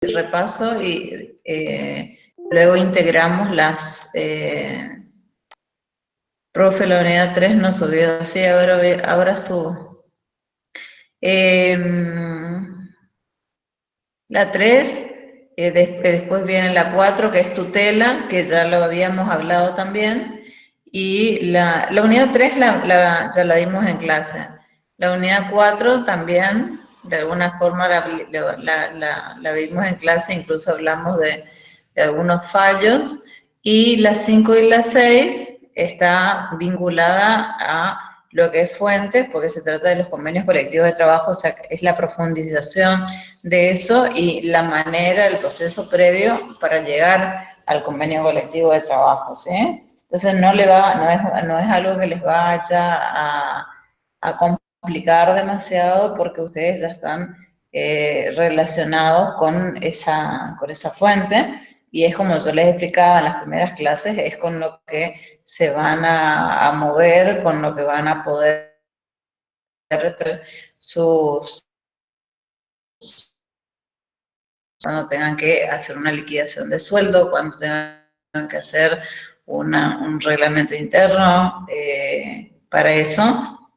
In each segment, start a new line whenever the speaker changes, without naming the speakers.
repaso y luego integramos las... profe, la unidad 3 no subió, sí, ahora subo. La 3, después viene la 4, que es tutela, que ya lo habíamos hablado también, y la unidad 3 ya la dimos en clase. La unidad 4 también, de alguna forma la vimos en clase, incluso hablamos de algunos fallos, y la 5 y la 6 está vinculada a lo que es fuentes, porque se trata de los convenios colectivos de trabajo, o sea, es la profundización de eso y la manera, el proceso previo para llegar al convenio colectivo de trabajo, ¿sí? Entonces no es algo que les vaya a complicar demasiado porque ustedes ya están relacionados con esa fuente y es como yo les explicaba en las primeras clases, es con lo que se van a mover, con lo que van a poder sus... cuando tengan que hacer una liquidación de sueldo, cuando tengan que hacer un reglamento interno para eso.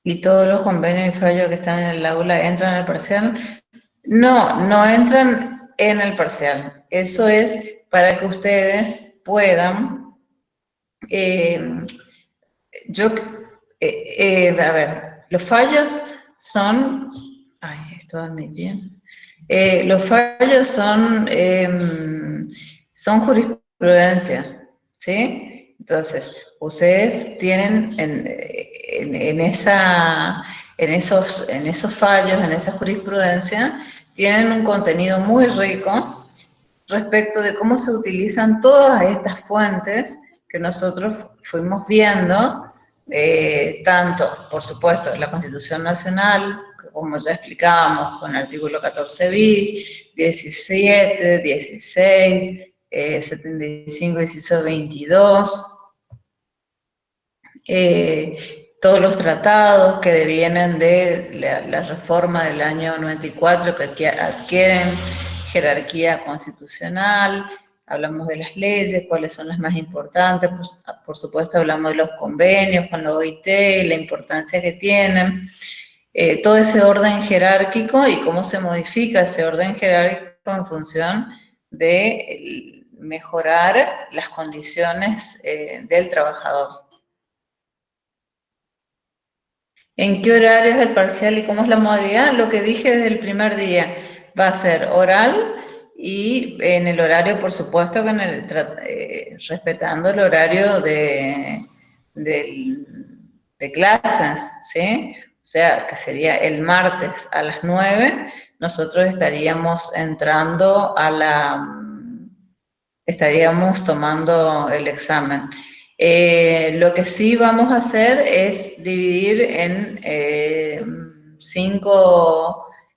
Y todos los convenios y fallos que están en el aula entran en el parcial. No entran en el parcial. Eso es para que ustedes puedan... a ver, los fallos son... Ay, esto va muy bien. Los fallos son jurisprudencia, ¿sí? Entonces, ustedes tienen en esos fallos, en esa jurisprudencia, tienen un contenido muy rico respecto de cómo se utilizan todas estas fuentes que nosotros fuimos viendo, tanto, por supuesto, la Constitución Nacional, como ya explicábamos, con el artículo 14 bis, 17, 16, 75, 16, 22, todos los tratados que devienen de la reforma del año 94 que adquieren jerarquía constitucional, hablamos de las leyes, cuáles son las más importantes, pues, por supuesto hablamos de los convenios con la OIT, la importancia que tienen, todo ese orden jerárquico y cómo se modifica ese orden jerárquico en función de mejorar las condiciones del trabajador. ¿En qué horario es el parcial y cómo es la modalidad? Lo que dije desde el primer día, va a ser oral y en el horario, por supuesto, respetando el horario de clases, ¿sí? O sea, que sería el martes a las 9, nosotros estaríamos entrando estaríamos tomando el examen. Lo que sí vamos a hacer es dividir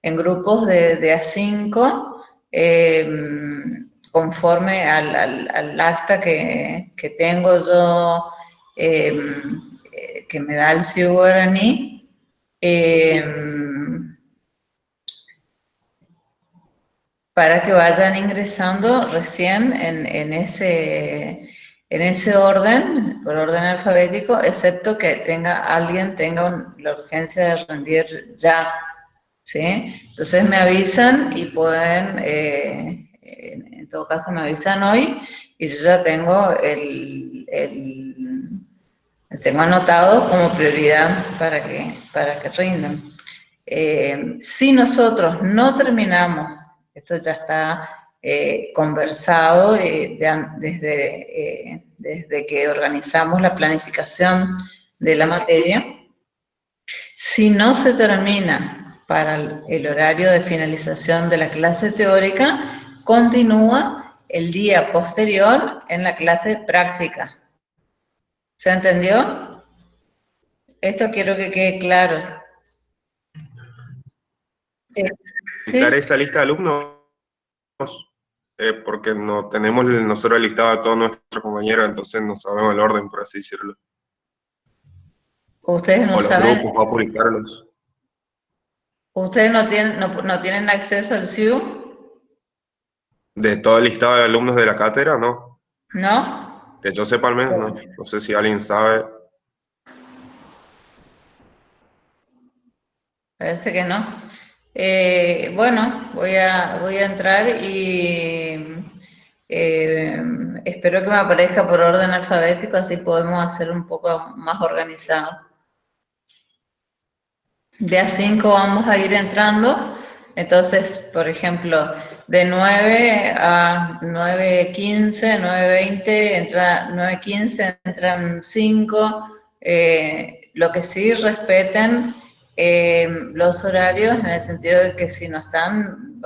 en grupos de a 5, conforme al acta que tengo yo, que me da el CIU Guaraní, para que vayan ingresando recién en ese orden, por orden alfabético, excepto que alguien tenga la urgencia de rendir ya, ¿sí? Entonces me avisan y pueden, en todo caso me avisan hoy, y yo ya tengo tengo anotado como prioridad para que rindan. Si nosotros no terminamos, esto ya está conversado desde que organizamos la planificación de la materia, si no se termina para el horario de finalización de la clase teórica, continúa el día posterior en la clase práctica. ¿Se entendió? Esto quiero que quede claro.
Quitar esa lista de alumnos, porque no tenemos nosotros listado a todos nuestros compañeros, entonces no sabemos el orden, por así decirlo.
Ustedes no saben.
O los grupos, va a publicarlos.
¿Ustedes no tienen acceso al CIU?
De todo el listado de alumnos de la cátedra, no.
¿No?
Que yo sepa al menos, no. No sé si alguien sabe.
Parece que no. Bueno, voy a entrar y espero que me aparezca por orden alfabético, así podemos hacer un poco más organizado. De a 5 vamos a ir entrando. Entonces, por ejemplo, de 9 a 9:15, 9:20, entra 9:15, entran 5. Lo que sí respeten los horarios en el sentido de que si no están,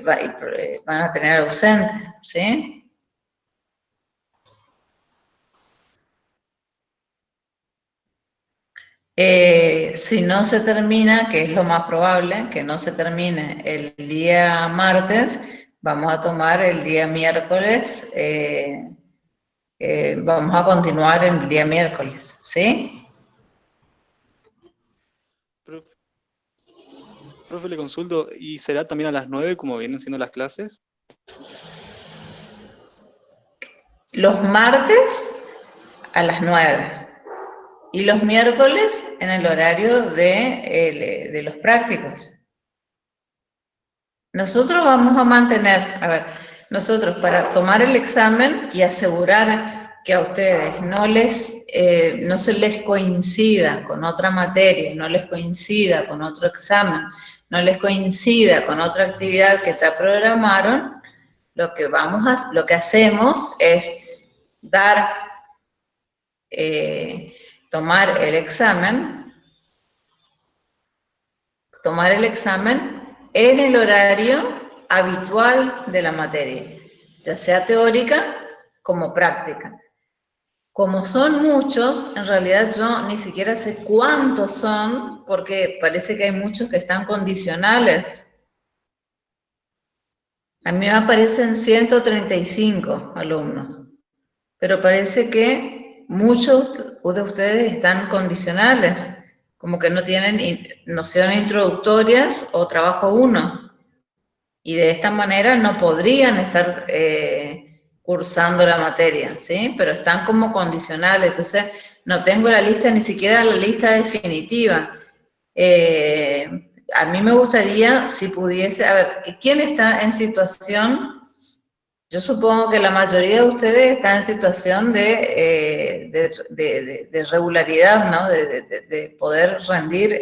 van a tener ausentes, ¿sí? Si no se termina, que es lo más probable, que no se termine el día martes, vamos a tomar el día miércoles, vamos a continuar el día miércoles, ¿sí?
Profe, le consulto, ¿y será también a las 9 como vienen siendo las clases?
Los martes a las 9 y los miércoles en el horario de los prácticos. Nosotros vamos a mantener, a ver, nosotros para tomar el examen y asegurar que a ustedes no se les coincida con otra materia, no les coincida con otro examen, no les coincida con otra actividad que ya programaron, lo que hacemos es dar, tomar el examen en el horario habitual de la materia, ya sea teórica como práctica. Como son muchos, en realidad yo ni siquiera sé cuántos son, porque parece que hay muchos que están condicionales. A mí me aparecen 135 alumnos, pero parece que muchos de ustedes están condicionales, como que no tienen nociones introductorias o trabajo 1. Y de esta manera no podrían estar cursando la materia, ¿sí? Pero están como condicionales, entonces no tengo la lista, ni siquiera la lista definitiva. A mí me gustaría, si pudiese, a ver, ¿quién está en situación? Yo supongo que la mayoría de ustedes están en situación de regularidad, ¿no? De poder rendir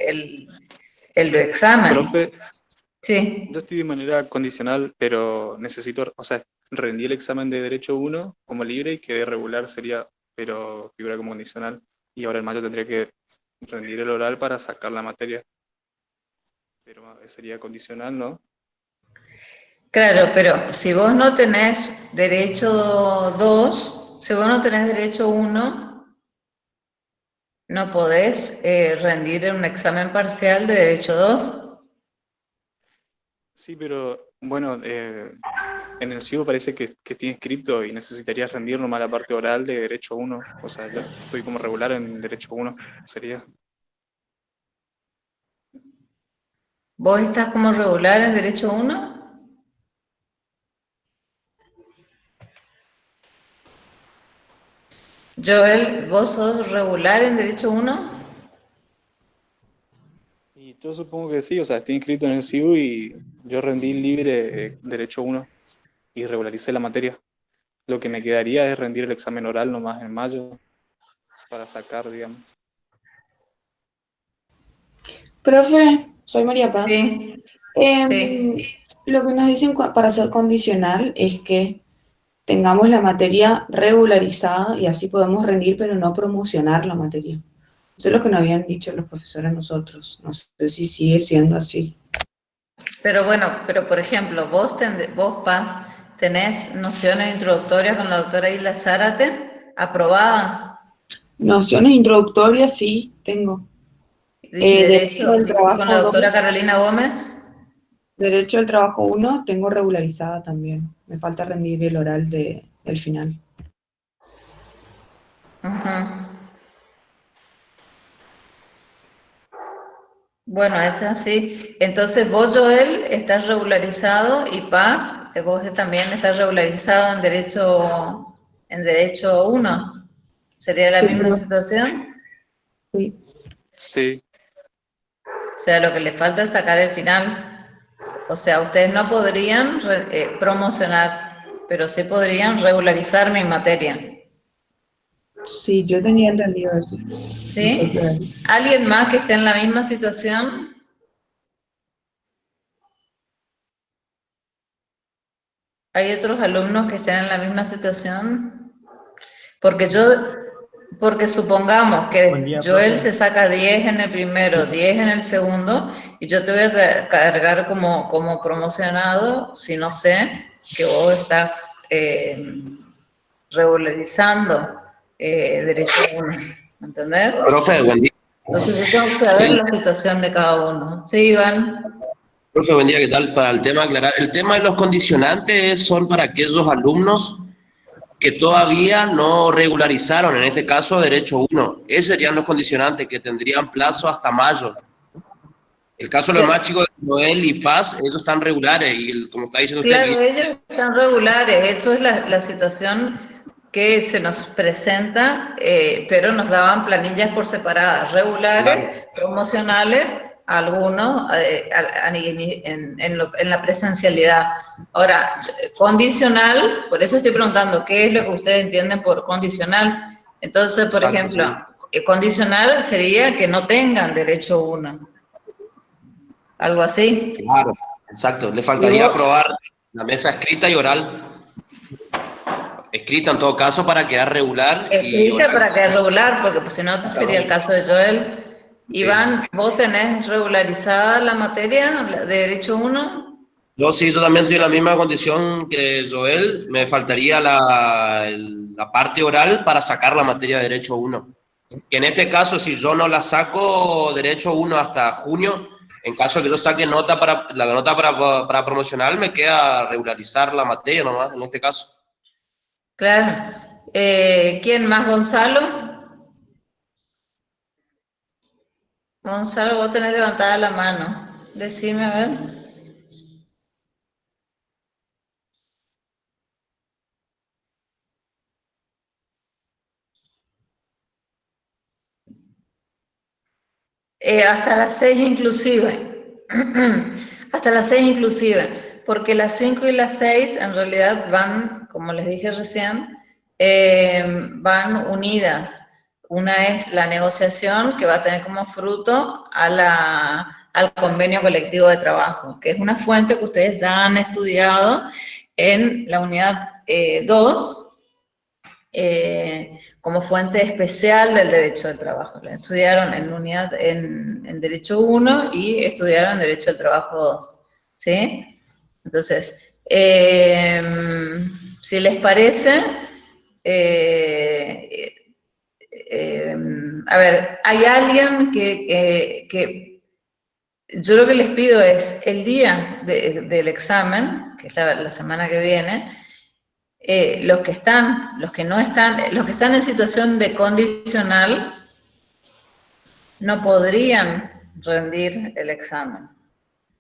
el examen.
Profe,
Sí.
yo estoy de manera condicional, pero necesito, o sea, rendí el examen de Derecho 1 como libre y quedé regular sería, pero figura como condicional. Y ahora en mayo tendría que rendir el oral para sacar la materia. Pero sería condicional, ¿no?
Claro, pero si vos no tenés derecho 2, si vos no tenés derecho 1, no podés rendir un examen parcial de derecho 2.
Sí, pero bueno, en el CIU parece que estoy inscrito y necesitaría rendir nomás la parte oral de Derecho 1. O sea, yo estoy como regular en Derecho 1, sería.
¿Vos estás como regular en derecho 1? Joel, ¿vos sos regular en derecho 1?
Y yo supongo que sí, o sea, estoy inscrito en el CIU y yo rendí libre Derecho 1 y regularicé la materia. Lo que me quedaría es rendir el examen oral nomás en mayo para sacar, digamos.
Profe, soy María Paz.
Sí,
Em,
sí.
lo que nos dicen para ser condicional es que tengamos la materia regularizada y así podemos rendir, pero no promocionar la materia. Eso es lo que nos habían dicho los profesores a nosotros. No sé si sigue siendo así.
Pero bueno, pero por ejemplo, vos Paz, tenés nociones introductorias con la doctora Isla Zárate, aprobada.
Nociones introductorias sí tengo.
Y
Derecho
derecho,
del
y con la
trabajo 2,
doctora Carolina Gómez.
derecho del trabajo 1 tengo regularizada también. Me falta rendir el oral del final.
Ujú. Bueno, es así. Entonces vos, Joel, estás regularizado y Paz vos también estás regularizado en derecho 1. ¿Sería la
Sí,
misma
profe.
situación?
Sí.
Sí,
O sea, lo que les falta es sacar el final. O sea, ustedes no podrían promocionar, pero sí podrían regularizar mi materia.
Sí, yo tenía entendido eso. No sé
¿Sí?
qué.
¿Alguien más que esté en la misma situación? ¿Hay otros alumnos que estén en la misma situación? Porque supongamos
Buen
que
día,
Joel
profe.
se saca 10 en el primero, 10 en el segundo, y yo te voy a cargar como promocionado si no sé que vos estás regularizando derecho 1, ¿me entendés?
Profe, buen día.
Entonces yo tengo que saber la situación de cada uno. Sí, Iván.
Profe, buen día, ¿qué tal? Para el tema aclarar, el tema de los condicionantes son para aquellos alumnos que todavía no regularizaron, en este caso Derecho 1. Esos serían los condicionantes que tendrían plazo hasta mayo. El caso de los más chicos de Noel y Paz, ellos están regulares y como está diciendo usted,
Claro, ellos están regulares, eso es la situación que se nos presenta, pero nos daban planillas por separadas, regulares,
claro,
promocionales, algunos en la presencialidad. Ahora, condicional, por eso estoy preguntando, ¿qué es lo que ustedes entienden por condicional? Entonces, por
exacto,
ejemplo,
sí.
condicional sería que no tengan derecho uno, algo así.
Claro, exacto. Le
Y
faltaría
vos,
aprobar la mesa escrita y oral. Escrita en todo caso para quedar regular y
escrita
oral.
para que es regular, porque pues, si no sería el
Perdón.
caso de Joel.
Sí.
Iván, ¿vos tenés regularizada la materia de Derecho 1?
Yo sí, yo también estoy en la misma condición que Joel. Me faltaría la parte oral para sacar la materia de Derecho 1. Que en este caso, si yo no la saco Derecho 1 hasta junio, en caso de que yo saque la nota para promocional, me queda regularizar la materia nomás, en este caso.
Claro. ¿Quién más, Gonzalo? Gonzalo, vos tenés levantada la mano. Decime, a ver. Hasta las 6 inclusive. Hasta las 6 inclusive. Porque las 5 y las 6 en realidad van, como les dije recién, van unidas. Una es la negociación que va a tener como fruto al convenio colectivo de trabajo, que es una fuente que ustedes ya han estudiado en la unidad 2, como fuente especial del derecho del trabajo. La estudiaron en Derecho 1 y estudiaron en Derecho del Trabajo 2. ¿Sí? Entonces, si les parece, eh, a ver, hay alguien que yo lo que les pido es el día del examen, que es la semana que viene, los que están en situación de condicional no podrían rendir el examen,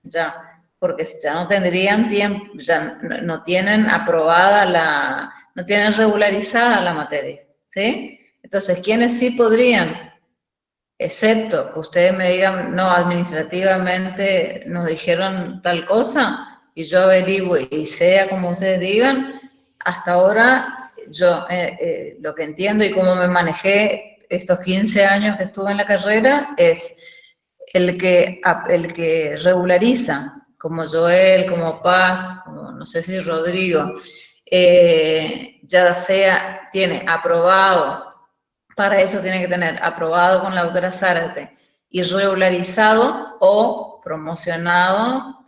ya, porque ya no tendrían tiempo, ya no tienen no tienen regularizada la materia, ¿sí? Entonces, ¿quiénes sí podrían? Excepto que ustedes me digan, no, administrativamente nos dijeron tal cosa, y yo averiguo y sea como ustedes digan, hasta ahora yo lo que entiendo y cómo me manejé estos 15 años que estuve en la carrera es el que regulariza, como Joel, como Paz, como no sé si Rodrigo, ya sea, tiene aprobado, para eso tiene que tener aprobado con la doctora Zárate y regularizado o promocionado,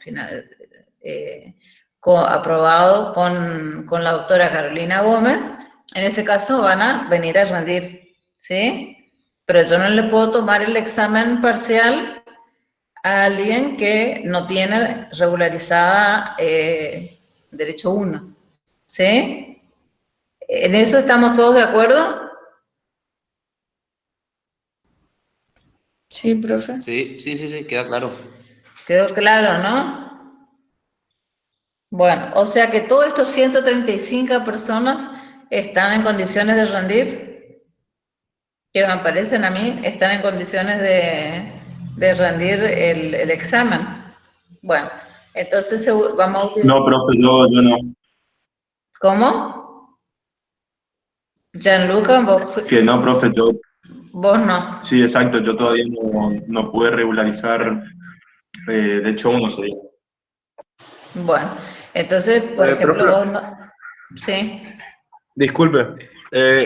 aprobado con la doctora Carolina Gómez. En ese caso van a venir a rendir, ¿sí? Pero yo no le puedo tomar el examen parcial a alguien que no tiene regularizada Derecho 1, ¿sí? ¿En eso estamos todos de acuerdo?
Sí, profe.
Sí, sí, sí, sí, queda claro.
Quedó claro, ¿no? Bueno, o sea que todos estos 135 personas están en condiciones de rendir, que me parecen a mí, están en condiciones de rendir el examen. Bueno, entonces vamos a utilizar...
No, profe, yo no.
¿Cómo? Gianluca,
Que no, profe,
vos no.
sí, exacto, yo todavía no pude regularizar, de hecho, uno sería.
Bueno, entonces, por ejemplo,
Profe,
vos no... Sí,
disculpe.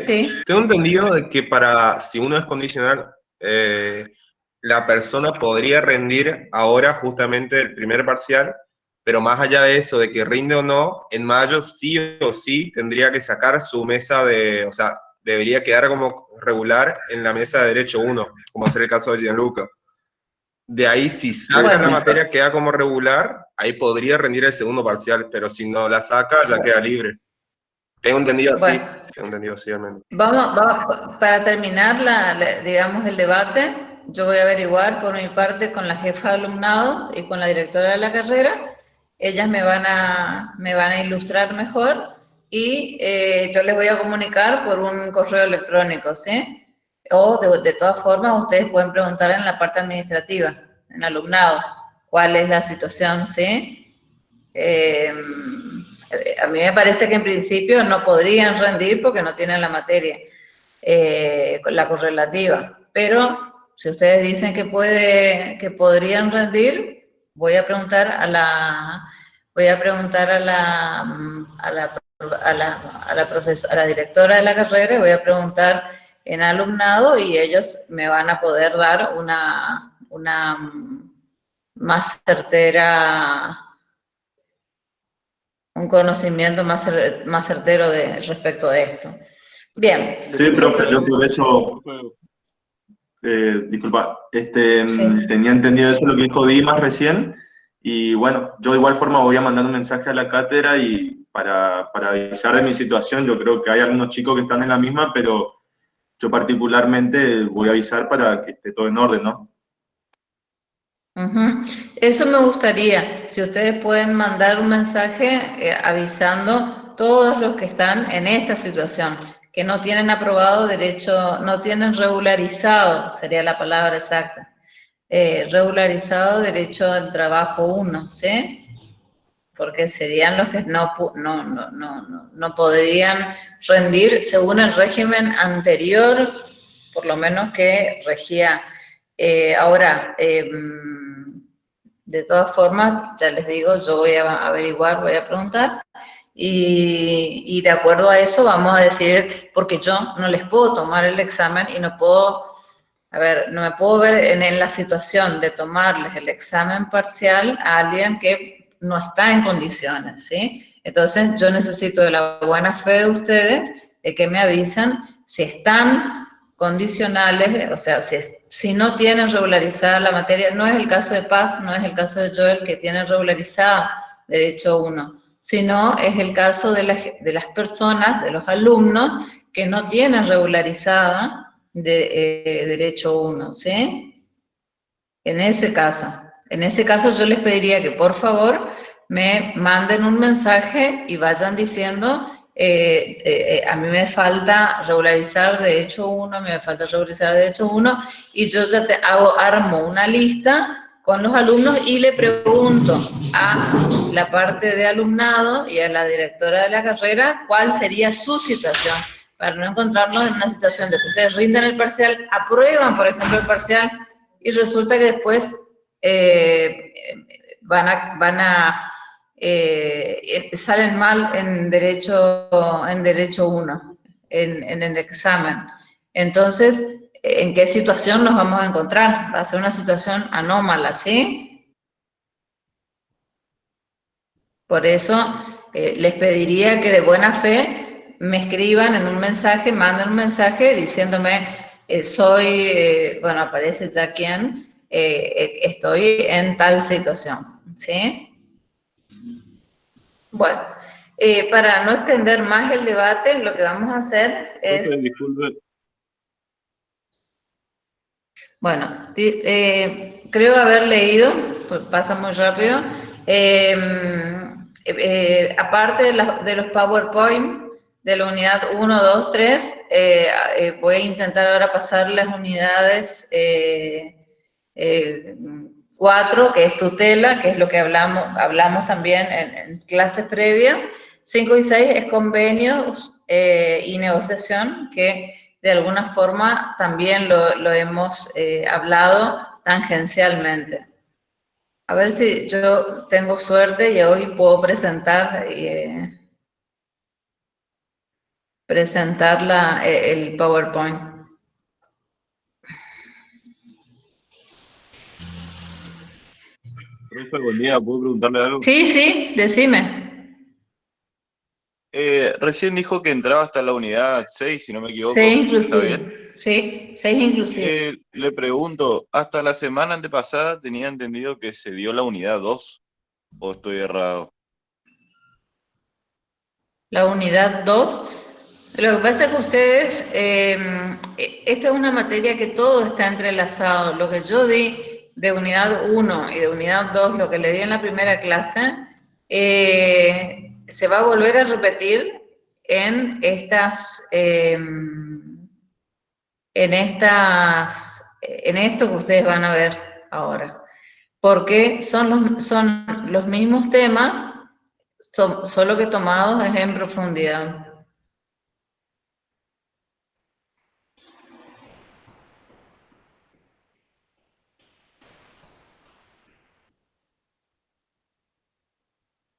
sí.
Tengo entendido de que si uno es condicional, la persona podría rendir ahora justamente el primer parcial, pero más allá de eso, de que rinde o no, en mayo sí o sí tendría que sacar su mesa o sea, debería quedar como regular en la mesa de Derecho 1, como ser el caso de Gianluca. De ahí, si saca la materia, queda como regular, ahí podría rendir el segundo parcial, pero si no la saca, ya queda libre. Tengo entendido así, al menos.
Vamos, para terminar, digamos, el debate, yo voy a averiguar por mi parte con la jefa de alumnado y con la directora de la carrera. Ellas me van a ilustrar mejor y yo les voy a comunicar por un correo electrónico, ¿sí? O de todas formas, ustedes pueden preguntar en la parte administrativa, en alumnado, cuál es la situación, ¿sí? A mí me parece que en principio no podrían rendir porque no tienen la materia, la correlativa. Pero si ustedes dicen que podrían rendir, voy a preguntar a la directora de la carrera y voy a preguntar en alumnado y ellos me van a poder dar una más certera, un conocimiento más certero respecto de esto. Bien.
Sí, profe, yo por eso, disculpa,
Sí.
tenía entendido eso lo que dijo Dimas recién, y bueno, yo de igual forma voy a mandar un mensaje a la cátedra y para avisar de mi situación. Yo creo que hay algunos chicos que están en la misma, pero yo particularmente voy a avisar para que esté todo en orden, ¿no?
Uh-huh. Eso me gustaría, si ustedes pueden mandar un mensaje avisando todos los que están en esta situación, que no tienen aprobado derecho, no tienen regularizado, sería la palabra exacta, regularizado derecho al trabajo 1, ¿sí? Porque serían los que no podrían rendir según el régimen anterior, por lo menos que regía. Ahora, de todas formas, ya les digo, yo voy a averiguar, voy a preguntar, y de acuerdo a eso vamos a decidir, porque yo no les puedo tomar el examen y no puedo, no me puedo ver en la situación de tomarles el examen parcial a alguien que no está en condiciones, ¿sí? Entonces, yo necesito de la buena fe de ustedes, de que me avisen si están condicionales, o sea, si no tienen regularizada la materia. No es el caso de Paz, no es el caso de Joel, que tienen regularizada Derecho 1, sino es el caso de las personas, de los alumnos, que no tienen regularizada Derecho 1, ¿sí? En ese caso yo les pediría que por favor me manden un mensaje y vayan diciendo, a mí me falta regularizar Derecho 1, me falta regularizar Derecho 1, y yo ya armo una lista con los alumnos y le pregunto a la parte de alumnado y a la directora de la carrera cuál sería su situación, para no encontrarnos en una situación de que ustedes rinden el parcial, aprueban, por ejemplo, el parcial, y resulta que después salen mal en derecho 1, en el examen. Entonces, ¿en qué situación nos vamos a encontrar? Va a ser una situación anómala, ¿sí? Por eso les pediría que de buena fe me escriban en un mensaje, manden un mensaje diciéndome, bueno, aparece ya quién, estoy en tal situación, ¿sí? Bueno, para no extender más el debate, lo que vamos a hacer es...
Profe, disculpe.
Bueno, creo haber leído, pues pasa muy rápido, aparte de los PowerPoint de la unidad 1, 2, 3, voy a intentar ahora pasar las unidades 4, que es tutela, que es lo que hablamos también en clases previas. 5 y 6 es convenios y negociación, que de alguna forma también lo hemos hablado tangencialmente. A ver si yo tengo suerte y hoy puedo presentar el PowerPoint.
Profe, buen día, ¿puedo preguntarle algo?
Sí, decime.
Recién dijo que entraba hasta la unidad 6, si no me equivoco.
6
¿Está bien?
inclusive. Sí, 6 inclusive.
Le pregunto, hasta la semana antepasada tenía entendido que se dio la unidad 2, ¿o estoy errado?
La unidad 2. Lo que pasa es que ustedes, esta es una materia que todo está entrelazado. Lo que yo di de unidad 1 y de unidad 2, lo que le di en la primera clase, se va a volver a repetir en esto que ustedes van a ver ahora. Porque son los mismos temas, solo que tomados es en profundidad.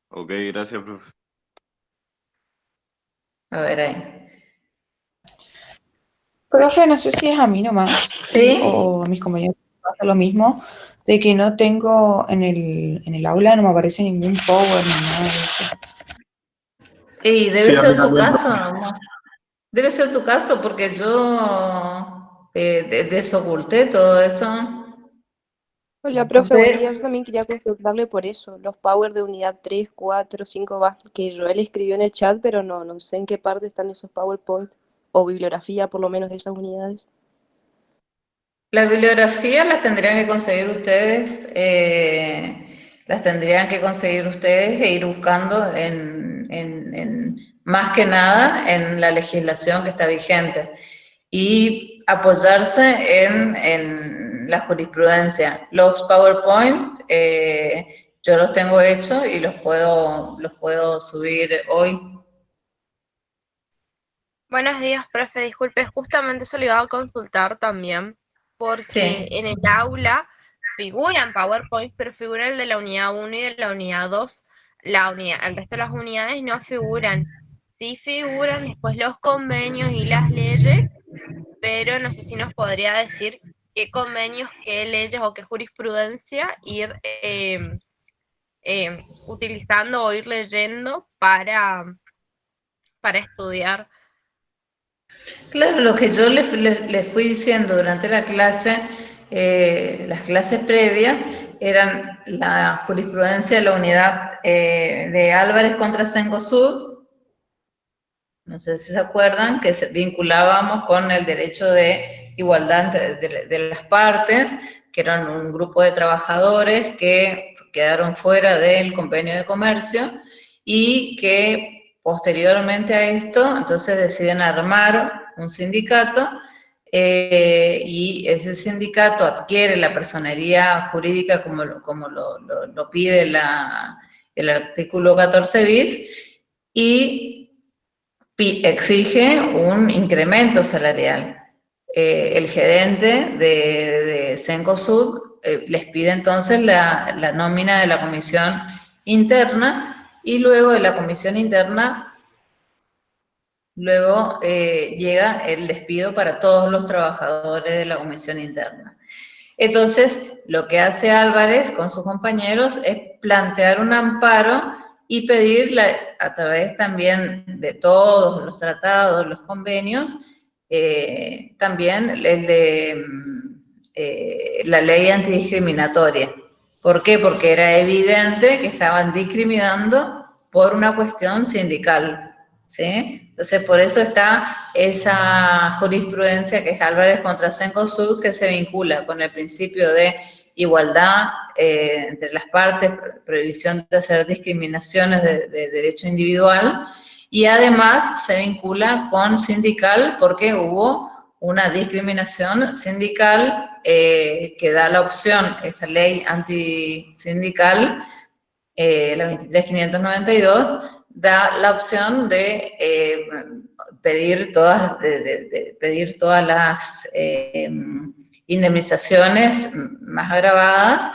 Ok, gracias, profe.
A ver ahí.
Profe, no sé si es a mí nomás,
¿Sí?
o a mis compañeros pasa lo mismo, de que no tengo en el aula, no me aparece ningún power ni nada de eso.
Y debe
Sí, a mí
ser tu
también,
caso,
profe.
¿no? Debe ser tu caso porque yo desoculté todo eso.
Hola, profe, buen día. Yo
Ustedes,
también quería consultarle por eso, los power de unidad 3, 4, 5, va, que Joel escribió en el chat, pero no sé en qué parte están esos PowerPoint o bibliografía, por lo menos, de esas unidades.
la bibliografía las tendrían que conseguir ustedes, e ir buscando más que nada en la legislación que está vigente y apoyarse en la jurisprudencia. Los PowerPoint yo los tengo hechos y los puedo subir hoy.
Buenos días, profe. Disculpe, justamente se lo iba a consultar también, porque
Sí.
en el aula figuran PowerPoint, pero figura el de la unidad 1 y de la unidad 2. El resto de las unidades no figuran. Sí figuran después los convenios y las leyes, pero no sé si nos podría decir qué convenios, qué leyes o qué jurisprudencia ir utilizando o ir leyendo para estudiar.
Claro, lo que yo les fui diciendo durante la clase, las clases previas, eran la jurisprudencia de la unidad de Álvarez contra Cencosud, no sé si se acuerdan, que vinculábamos con el derecho de igualdad de las partes, que eran un grupo de trabajadores que quedaron fuera del convenio de comercio y que posteriormente a esto, entonces deciden armar un sindicato y ese sindicato adquiere la personería jurídica como lo pide el artículo 14 bis y exige un incremento salarial. El gerente de Cencosud les pide entonces la nómina de la comisión interna y luego de la comisión interna, llega el despido para todos los trabajadores de la comisión interna. Entonces, lo que hace Álvarez con sus compañeros es plantear un amparo y pedir, a través también de todos los tratados, los convenios, también el de la ley antidiscriminatoria. ¿Por qué? Porque era evidente que estaban discriminando por una cuestión sindical, ¿sí? Entonces, por eso está esa jurisprudencia que es Álvarez contra Cencosud, que se vincula con el principio de igualdad entre las partes, prohibición de hacer discriminaciones de derecho individual, y además se vincula con sindical porque hubo una discriminación sindical que da la opción, esa ley antisindical, la 23.592, da la opción de pedir todas las indemnizaciones más agravadas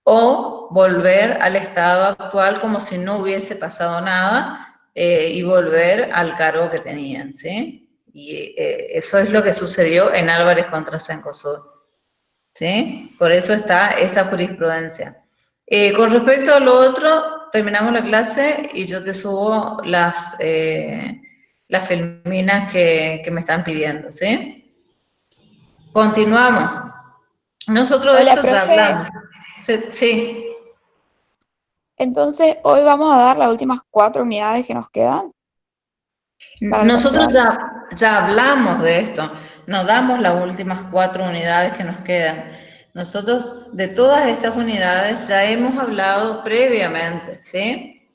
o volver al estado actual como si no hubiese pasado nada y volver al cargo que tenían, ¿sí? Y eso es lo que sucedió en Álvarez contra Cencosud, ¿sí? Por eso está esa jurisprudencia. Con respecto a lo otro, terminamos la clase y yo te subo las filminas que me están pidiendo, ¿sí? Continuamos. Nosotros de
Hola,
esto ya
profe.
hablamos. Sí.
Entonces, hoy vamos a dar las últimas 4 unidades que nos quedan. Para el
Nosotros
parcial.
ya hablamos de esto. Nos damos las últimas 4 unidades que nos quedan. Nosotros de todas estas unidades ya hemos hablado previamente, ¿sí?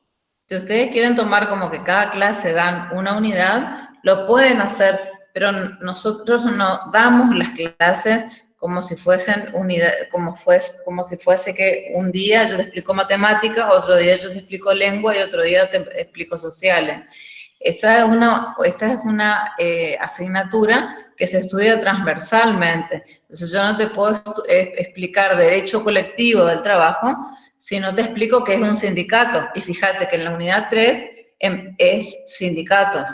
Si ustedes quieren tomar como que cada clase dan una unidad, lo pueden hacer, pero nosotros no damos las clases como si fuesen como si fuese que un día yo te explico matemáticas, otro día yo te explico lengua y otro día te explico sociales. Esta es una asignatura que se estudia transversalmente. Entonces yo no te puedo explicar derecho colectivo del trabajo si no te explico qué es un sindicato. Y fíjate que en la unidad 3 es sindicatos,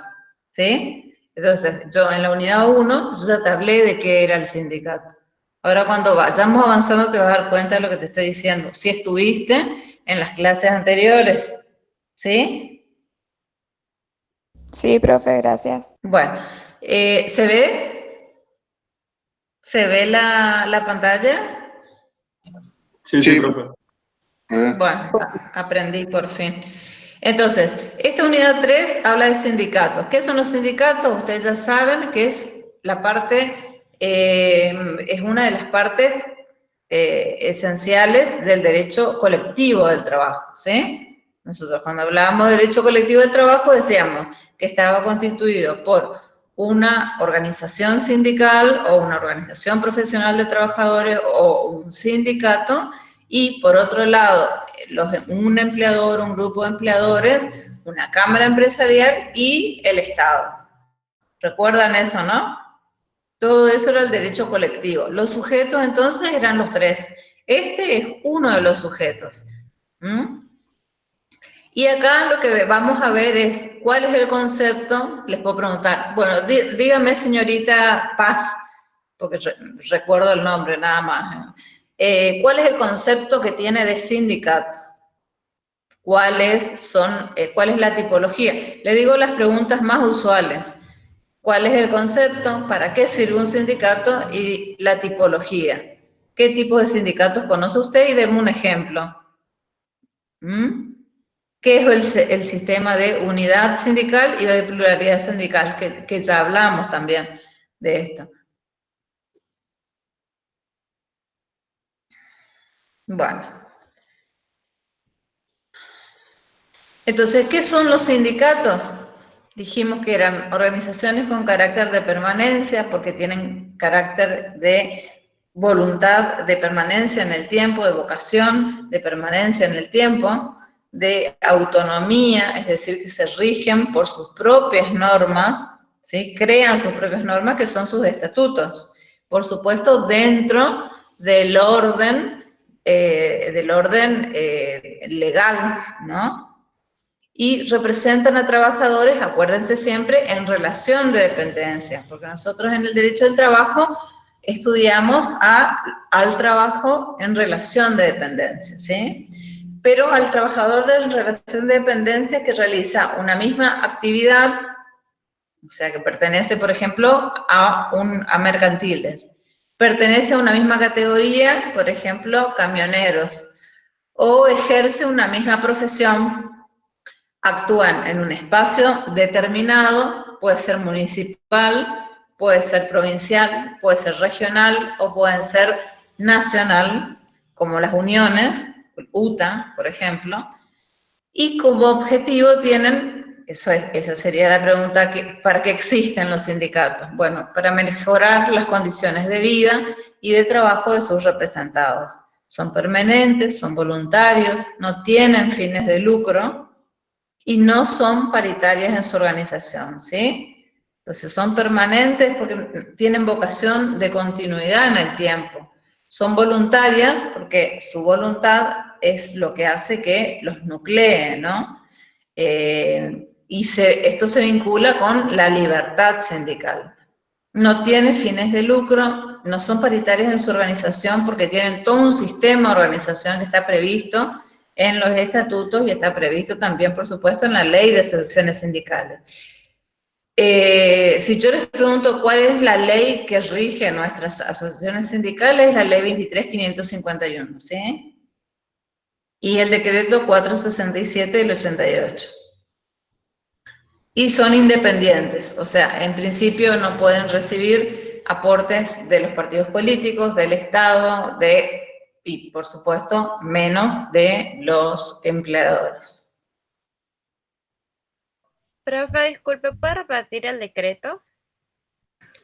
¿sí? Entonces yo en la unidad 1 yo ya te hablé de qué era el sindicato. Ahora cuando vayamos avanzando te vas a dar cuenta de lo que te estoy diciendo. Si estuviste en las clases anteriores, ¿sí?
Sí, profe, gracias.
Bueno, ¿se ve? ¿Se ve la pantalla?
Sí, profe.
Bueno, aprendí por fin. Entonces, esta unidad 3 habla de sindicatos. ¿Qué son los sindicatos? Ustedes ya saben que es la parte, es una de las partes esenciales del derecho colectivo del trabajo, ¿sí? Nosotros cuando hablábamos de derecho colectivo del trabajo decíamos que estaba constituido por una organización sindical o una organización profesional de trabajadores o un sindicato y por otro lado un empleador, un grupo de empleadores, una cámara empresarial y el Estado. ¿Recuerdan eso, no? Todo eso era el derecho colectivo. Los sujetos entonces eran los 3. Este es uno de los sujetos. Y acá lo que vamos a ver es cuál es el concepto. Les puedo preguntar, bueno, dígame señorita Paz, porque recuerdo el nombre nada más. ¿Cuál es el concepto que tiene de sindicato? ¿Cuál es la tipología? Le digo las preguntas más usuales. ¿Cuál es el concepto? ¿Para qué sirve un sindicato? Y la tipología. ¿Qué tipo de sindicatos conoce usted? Y deme un ejemplo. ¿Qué es el sistema de unidad sindical y de pluralidad sindical? Que ya hablamos también de esto. Bueno. Entonces, ¿qué son los sindicatos? Dijimos que eran organizaciones con carácter de permanencia, porque tienen carácter de voluntad de permanencia en el tiempo, de vocación de permanencia en el tiempo, de autonomía, es decir, que se rigen por sus propias normas, ¿sí? Crean sus propias normas, que son sus estatutos. Por supuesto, dentro del orden legal, ¿no? Y representan a trabajadores, acuérdense siempre, en relación de dependencia, porque nosotros en el derecho del trabajo estudiamos al trabajo en relación de dependencia, ¿sí? Pero al trabajador de relación de dependencia que realiza una misma actividad, o sea, que pertenece, por ejemplo, a mercantiles, pertenece a una misma categoría, por ejemplo, camioneros, o ejerce una misma profesión, actúan en un espacio determinado, puede ser municipal, puede ser provincial, puede ser regional o pueden ser nacional, como las uniones, UTA, por ejemplo, y como objetivo tienen, esa sería la pregunta, ¿para qué existen los sindicatos? Bueno, para mejorar las condiciones de vida y de trabajo de sus representados. Son permanentes, son voluntarios, no tienen fines de lucro y no son paritarias en su organización, ¿sí? Entonces son permanentes porque tienen vocación de continuidad en el tiempo. Son voluntarias porque su voluntad es lo que hace que los nuclee, ¿no? Esto se vincula con la libertad sindical. No tiene fines de lucro, no son paritarias en su organización porque tienen todo un sistema de organización que está previsto en los estatutos y está previsto también, por supuesto, en la ley de asociaciones sindicales. Si yo les pregunto cuál es la ley que rige nuestras asociaciones sindicales, es la ley 23.551, ¿sí? Y el decreto 467 del 88. Y son independientes, o sea, en principio no pueden recibir aportes de los partidos políticos, del Estado, y por supuesto, menos de los empleadores.
Profe, disculpe, ¿puede repetir el decreto?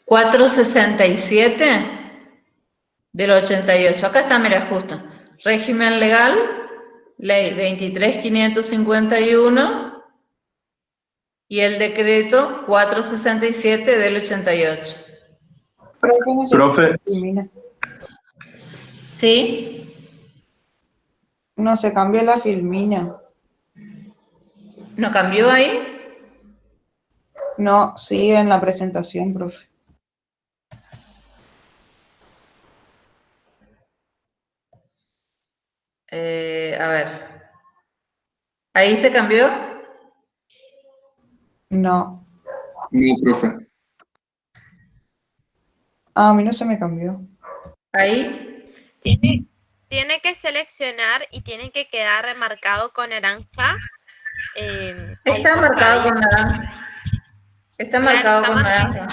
467 del 88. Acá está, mira, justo. Régimen legal, ley 23.551 y el decreto 467 del 88.
Profe,
¿Sí?
No se cambia la filmina.
¿No cambió ahí?
No, sigue en la presentación, profe.
A ver. ¿Ahí se cambió?
No.
No, profe.
A mí no se me cambió.
¿Ahí?
Tiene que seleccionar y tiene que quedar remarcado con naranja.
Está marcado con naranja. Está marcado con naranja.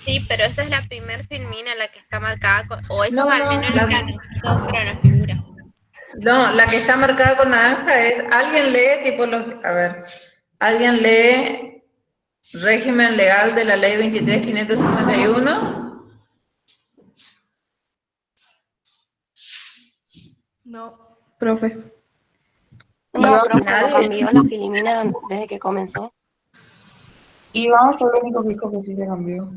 Sí, pero esa es la primer filmina la que está marcada con, o eso
No,
al
no,
menos lo que anotó, pero no figura.
No, la que está marcada con naranja es, alguien lee tipo a ver, alguien lee régimen legal de la ley 23.551.
No, profe.
No,
profe, no cambió la filmina desde que comenzó.
Iván fue el único que dijo que sí se cambió.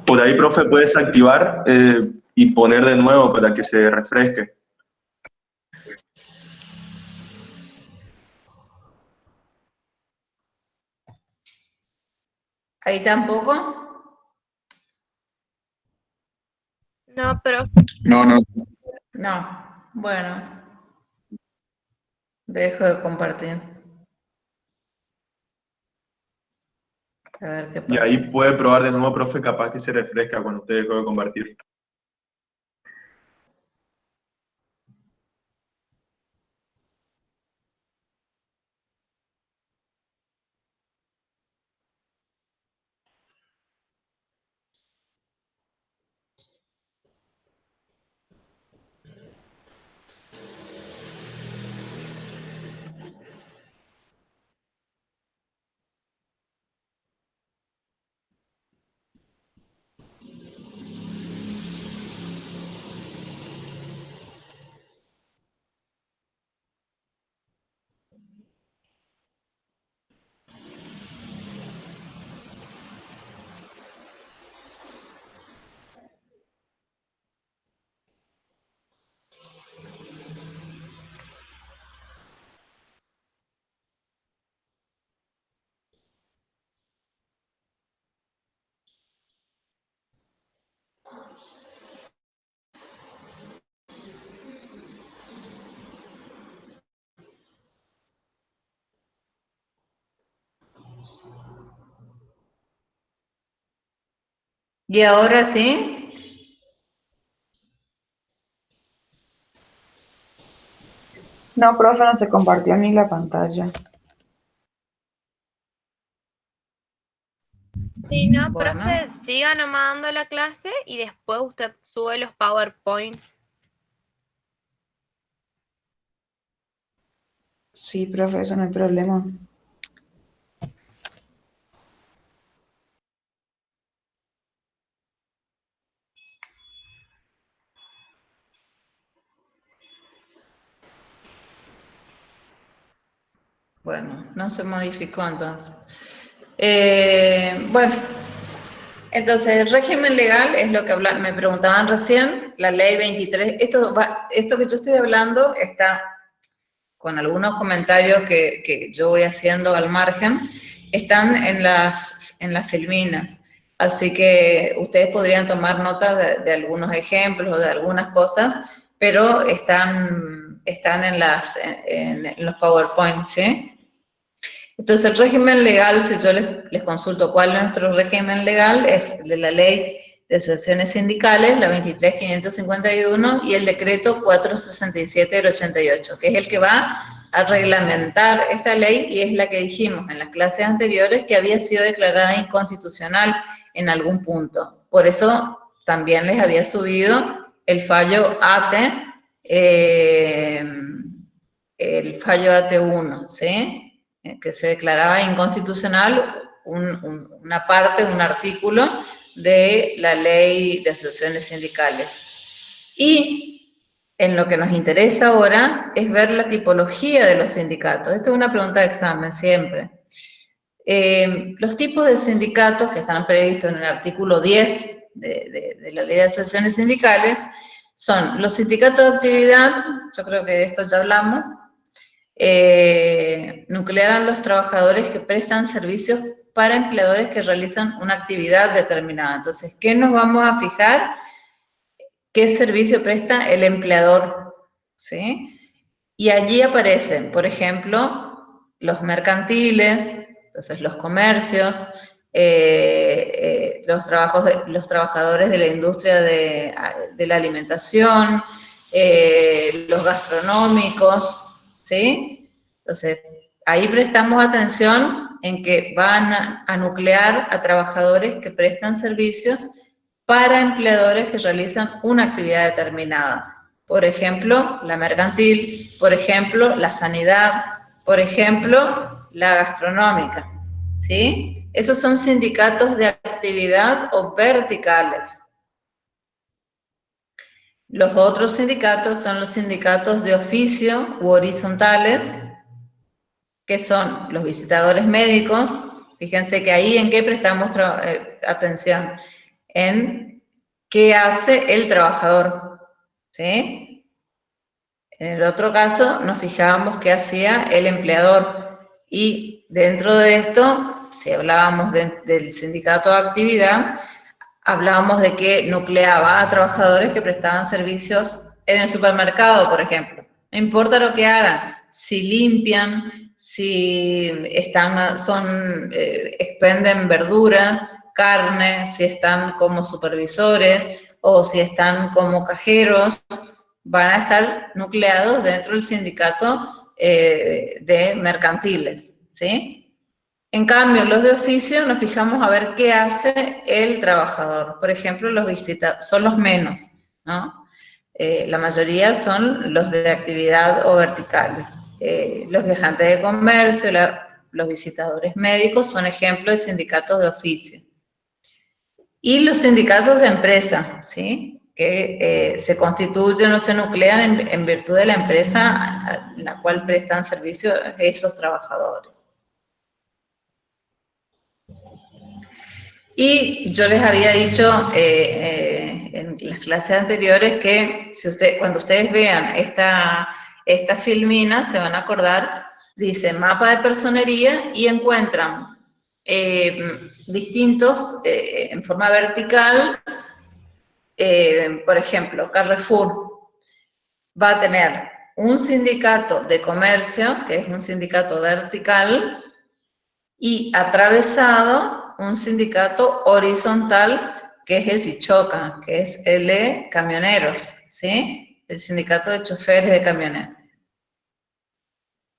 por ahí, profe, puedes activar y poner de nuevo para que se refresque.
¿Ahí tampoco?
No, profe.
No, no.
No, bueno. Dejo de compartir. A ver qué pasa.
Y ahí puede probar de nuevo, profe, capaz que se refresca cuando usted dejó de compartir.
¿Y ahora sí?
No, profe, no se compartió ni la pantalla.
Si no,
Bueno.
profe, siga nomás dando la clase y después usted sube los PowerPoint.
Sí, profe, eso no hay problema.
Bueno, no se modificó entonces. Bueno, entonces el régimen legal es lo que me preguntaban recién, la ley 23. Esto que yo estoy hablando está con algunos comentarios que yo voy haciendo al margen, están en las filminas. Así que ustedes podrían tomar nota de algunos ejemplos o de algunas cosas, pero están en los PowerPoint, ¿sí? Entonces, el régimen legal, si yo les consulto cuál es nuestro régimen legal, es de la Ley de Asociaciones Sindicales, la 23.551, y el decreto 467 del 88, que es el que va a reglamentar esta ley, y es la que dijimos en las clases anteriores que había sido declarada inconstitucional en algún punto. Por eso también les había subido el fallo ATE, el fallo AT1, ¿sí? Que se declaraba inconstitucional una parte, un artículo de la Ley de Asociaciones Sindicales. Y en lo que nos interesa ahora es ver la tipología de los sindicatos. Esta es una pregunta de examen siempre. Los tipos de sindicatos que están previstos en el artículo 10 de la Ley de Asociaciones Sindicales son los sindicatos de actividad, yo creo que de esto ya hablamos, nuclearan los trabajadores que prestan servicios para empleadores que realizan una actividad determinada. Entonces, ¿qué nos vamos a fijar? ¿Qué servicio presta el empleador? ¿Sí? Y allí aparecen, por ejemplo, los mercantiles, entonces los comercios, los trabajadores de la industria de la alimentación, los gastronómicos, ¿sí? Entonces, ahí prestamos atención en que van a nuclear a trabajadores que prestan servicios para empleadores que realizan una actividad determinada. Por ejemplo, la mercantil, por ejemplo, la sanidad, por ejemplo, la gastronómica, ¿sí? Esos son sindicatos de actividad o verticales. Los otros sindicatos son los sindicatos de oficio u horizontales, que son los visitadores médicos. Fíjense que ahí en qué prestamos atención, en qué hace el trabajador, ¿sí? En el otro caso nos fijábamos qué hacía el empleador, y dentro de esto, si hablábamos del sindicato de actividad, hablábamos de que nucleaba a trabajadores que prestaban servicios en el supermercado, por ejemplo. No importa lo que hagan, si limpian, si expenden verduras, carne, si están como supervisores o si están como cajeros, van a estar nucleados dentro del sindicato de mercantiles, ¿sí? En cambio, los de oficio nos fijamos a ver qué hace el trabajador. Por ejemplo, los visitadores son los menos, ¿no? La mayoría son los de actividad o verticales. Los viajantes de comercio, los visitadores médicos son ejemplos de sindicatos de oficio. Y los sindicatos de empresa, ¿sí? Que se constituyen o se nuclean en virtud de la empresa a la cual prestan servicio esos trabajadores. Y yo les había dicho en las clases anteriores que cuando ustedes vean esta filmina, se van a acordar, dice mapa de personería, y encuentran distintos, en forma vertical, por ejemplo, Carrefour va a tener un sindicato de comercio, que es un sindicato vertical, y atravesado un sindicato horizontal, que es el SICHOCA, que es el de camioneros, ¿sí? El sindicato de choferes de camioneros.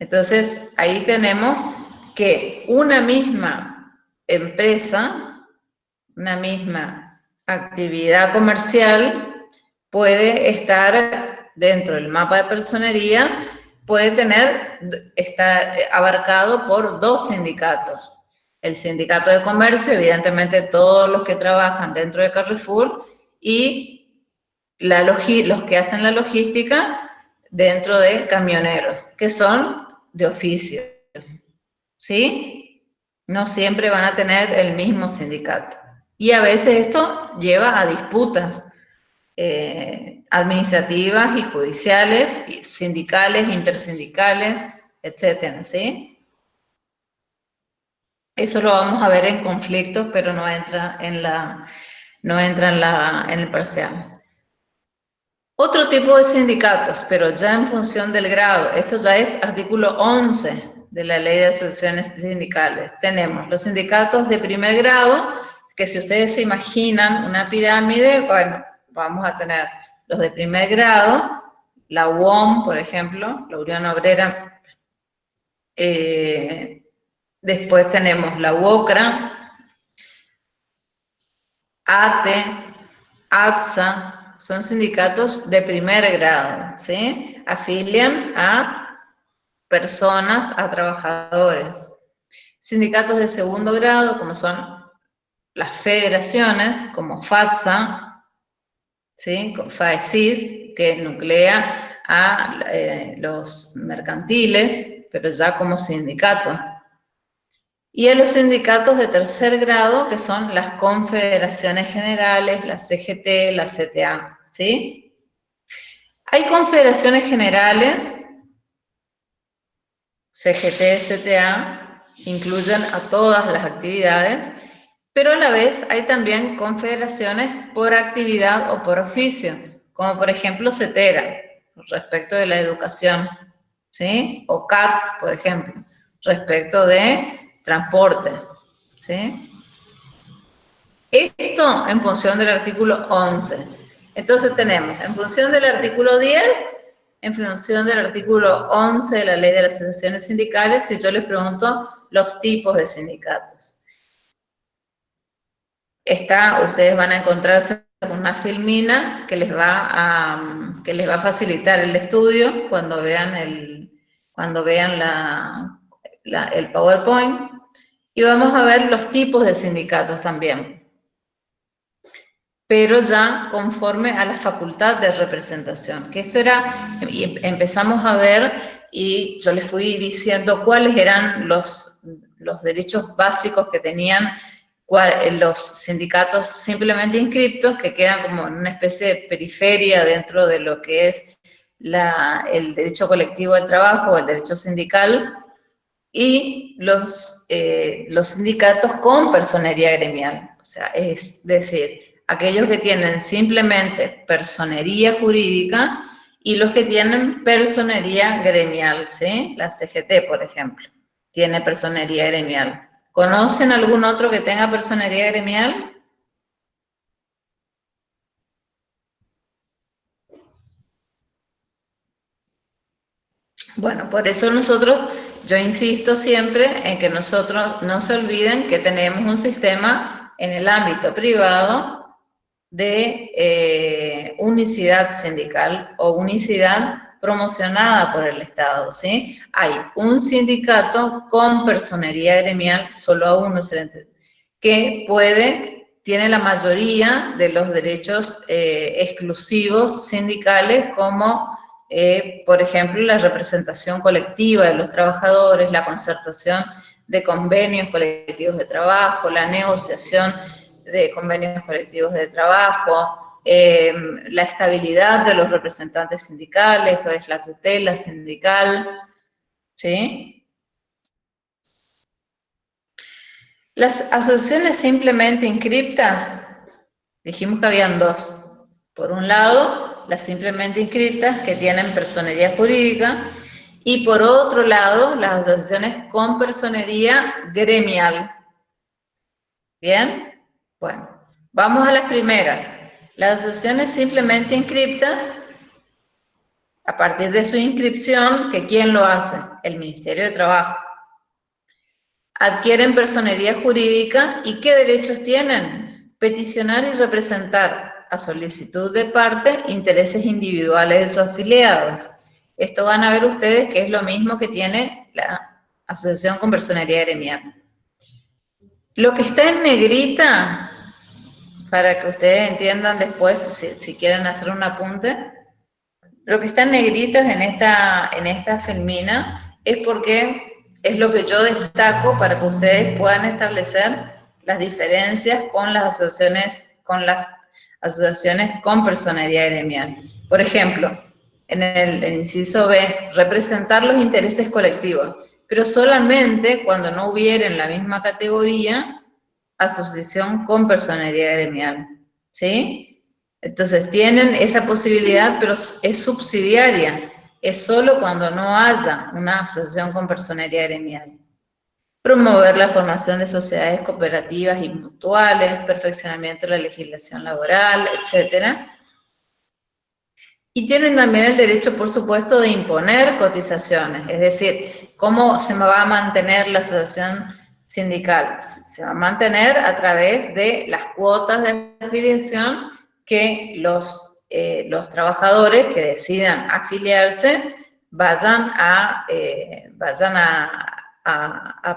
Entonces, ahí tenemos que una misma empresa, una misma actividad comercial, puede estar dentro del mapa de personería está abarcado por 2 sindicatos. El sindicato de comercio, evidentemente todos los que trabajan dentro de Carrefour, y los que hacen la logística dentro de camioneros, que son de oficio, ¿sí? No siempre van a tener el mismo sindicato. Y a veces esto lleva a disputas administrativas y judiciales, y sindicales, intersindicales, etcétera, ¿sí? Eso lo vamos a ver en conflictos, pero no entra en el parcial. Otro tipo de sindicatos, pero ya en función del grado. Esto ya es artículo 11 de la Ley de Asociaciones Sindicales. Tenemos los sindicatos de primer grado, que si ustedes se imaginan una pirámide, bueno, vamos a tener los de primer grado, la UOM, por ejemplo, la Unión Obrera. Después tenemos la UOCRA, ATE, ATSA, son sindicatos de primer grado, ¿sí? Afilian a personas, a trabajadores. Sindicatos de segundo grado, como son las federaciones, como FATSA, ¿sí? FAESIS, que nuclea a los mercantiles, pero ya como sindicato. Y a los sindicatos de tercer grado, que son las confederaciones generales, la CGT, la CTA, ¿sí? Hay confederaciones generales, CGT, CTA, incluyen a todas las actividades, pero a la vez hay también confederaciones por actividad o por oficio, como por ejemplo CETERA, respecto de la educación, ¿sí? O CAT, por ejemplo, respecto de transporte, ¿sí? Esto en función del artículo 11. Entonces tenemos, en función del artículo 10, en función del artículo 11 de la Ley de las Asociaciones Sindicales, si yo les pregunto los tipos de sindicatos. Ustedes van a encontrarse con una filmina que les va a facilitar el estudio cuando vean el PowerPoint. Y vamos a ver los tipos de sindicatos también, pero ya conforme a la facultad de representación, que esto era, y empezamos a ver, y yo les fui diciendo cuáles eran los derechos básicos que tenían los sindicatos simplemente inscriptos, que quedan como en una especie de periferia dentro de lo que es el derecho colectivo del trabajo o el derecho sindical, y los sindicatos con personería gremial, o sea, es decir, aquellos que tienen simplemente personería jurídica y los que tienen personería gremial, ¿sí? La CGT, por ejemplo, tiene personería gremial. ¿Conocen algún otro que tenga personería gremial? Bueno, por eso yo insisto siempre en que nosotros no se olviden que tenemos un sistema en el ámbito privado de unicidad sindical o unicidad promocionada por el Estado, ¿sí? Hay un sindicato con personería gremial, solo a uno se le entiende, que tiene la mayoría de los derechos exclusivos sindicales, como por ejemplo, la representación colectiva de los trabajadores, la concertación de convenios colectivos de trabajo, la negociación de convenios colectivos de trabajo, la estabilidad de los representantes sindicales, esto es la tutela sindical, ¿sí? Las asociaciones simplemente inscriptas, dijimos que habían 2. Por un lado, las simplemente inscriptas que tienen personería jurídica, y por otro lado, las asociaciones con personería gremial. ¿Bien? Bueno, vamos a las primeras. Las asociaciones simplemente inscriptas, a partir de su inscripción, ¿que quién lo hace? El Ministerio de Trabajo. Adquieren personería jurídica, ¿y qué derechos tienen? Peticionar y representar a solicitud de parte intereses individuales de sus afiliados. Esto van a ver ustedes que es lo mismo que tiene la asociación con personería gremial. Lo que está en negrita, para que ustedes entiendan después, si quieren hacer un apunte, lo que está en negrita en esta filmina es porque es lo que yo destaco para que ustedes puedan establecer las diferencias con las asociaciones con personería gremial. Por ejemplo, en el inciso B, representar los intereses colectivos, pero solamente cuando no hubiera en la misma categoría asociación con personería gremial, ¿sí? Entonces tienen esa posibilidad, pero es subsidiaria, es solo cuando no haya una asociación con personería gremial. Promover la formación de sociedades cooperativas y mutuales, perfeccionamiento de la legislación laboral, etcétera. Y tienen también el derecho, por supuesto, de imponer cotizaciones, es decir, ¿cómo se va a mantener la asociación sindical? Se va a mantener a través de las cuotas de afiliación que los trabajadores que decidan afiliarse vayan a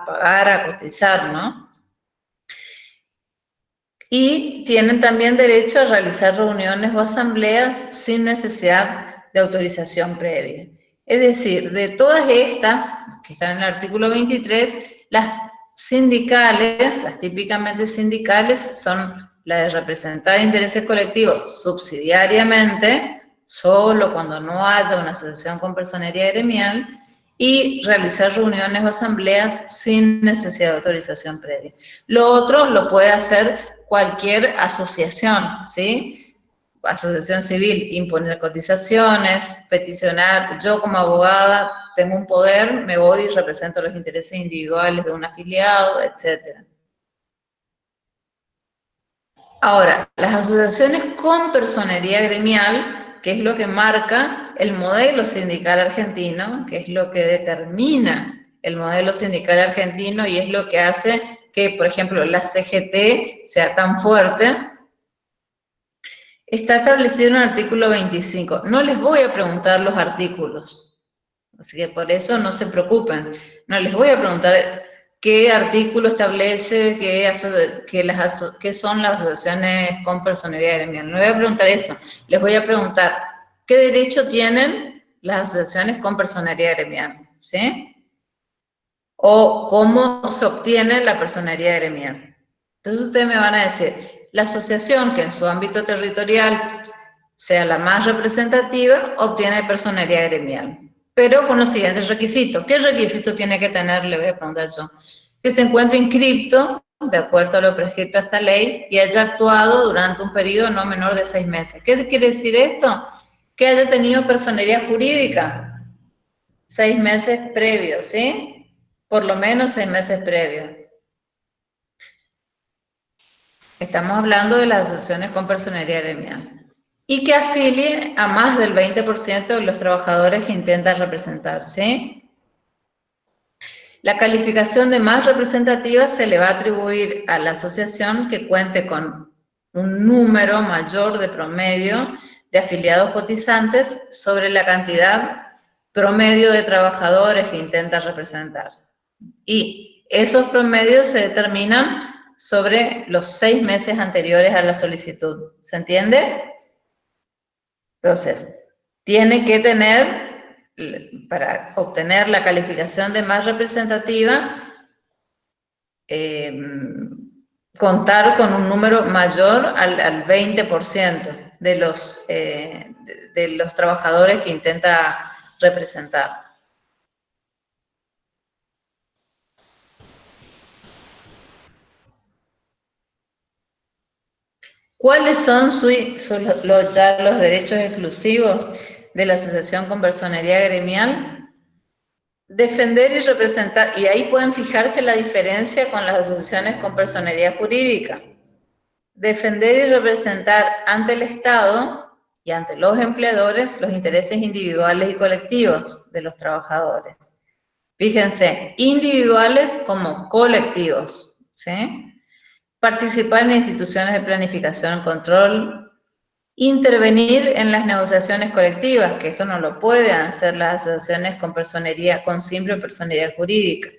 pagar, a cotizar, ¿no? Y tienen también derecho a realizar reuniones o asambleas sin necesidad de autorización previa. Es decir, de todas estas, que están en el artículo 23, las sindicales, las típicamente sindicales, son la de representar intereses colectivos subsidiariamente, solo cuando no haya una asociación con personería gremial, y realizar reuniones o asambleas sin necesidad de autorización previa. Lo otro lo puede hacer cualquier asociación, ¿sí? Asociación civil, imponer cotizaciones, peticionar. Yo como abogada tengo un poder, me voy y represento los intereses individuales de un afiliado, etc. Ahora, las asociaciones con personería gremial, que es lo que marca el modelo sindical argentino, que es lo que determina el modelo sindical argentino y es lo que hace que, por ejemplo, la CGT sea tan fuerte, está establecido en el artículo 25. No les voy a preguntar los artículos, así que por eso no se preocupen. No les voy a preguntar qué artículo establece qué son las asociaciones con personería gremial. No voy a preguntar eso. Les voy a preguntar qué derecho tienen las asociaciones con personería gremial, ¿sí? O cómo se obtiene la personería gremial. Entonces ustedes me van a decir, la asociación que en su ámbito territorial sea la más representativa, obtiene personería gremial, pero con los siguientes requisitos. ¿Qué requisito tiene que tener? Le voy a preguntar yo. Que se encuentre inscripto, de acuerdo a lo prescrito a esta ley, y haya actuado durante un periodo no menor de 6 meses. ¿Qué quiere decir esto? Que haya tenido personería jurídica 6 meses previos, ¿sí? Por lo menos 6 meses previos. Estamos hablando de las asociaciones con personería gremial. Y que afilie a más del 20% de los trabajadores que intentan representar, ¿sí? La calificación de más representativa se le va a atribuir a la asociación que cuente con un número mayor de promedio de afiliados cotizantes sobre la cantidad promedio de trabajadores que intenta representar. Y esos promedios se determinan sobre los 6 meses anteriores a la solicitud. ¿Se entiende? Entonces, tiene que tener, para obtener la calificación de más representativa, contar con un número mayor al 20% de los trabajadores que intenta representar. ¿Cuáles son ya los derechos exclusivos de la asociación con personería gremial? Defender y representar, y ahí pueden fijarse la diferencia con las asociaciones con personería jurídica. Defender y representar ante el Estado y ante los empleadores los intereses individuales y colectivos de los trabajadores. Fíjense, individuales como colectivos, ¿sí? Participar en instituciones de planificación y control, Intervenir en las negociaciones colectivas, que esto no lo pueden hacer las asociaciones con personería, con simple personería jurídica.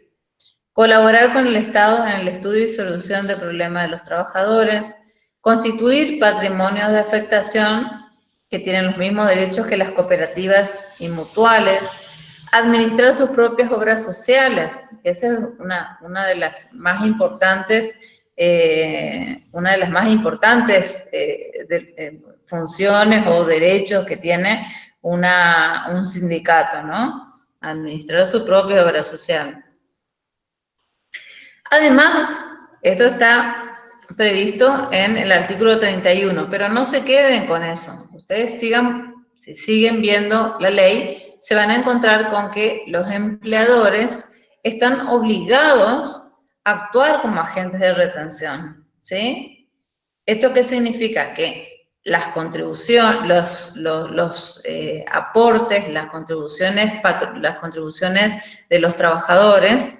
Colaborar con el Estado en el estudio y solución de problemas de los trabajadores. Constituir patrimonios de afectación que tienen los mismos derechos que las cooperativas y mutuales. Administrar sus propias obras sociales, que esa es una de las más importantes, funciones o derechos que tiene un sindicato, ¿no? Administrar su propia obra social. Además, esto está previsto en el artículo 31, pero no se queden con eso. Ustedes si siguen viendo la ley, se van a encontrar con que los empleadores están obligados a actuar como agentes de retención, ¿sí? ¿Esto qué significa? Que las contribuciones, los aportes, las contribuciones de los trabajadores,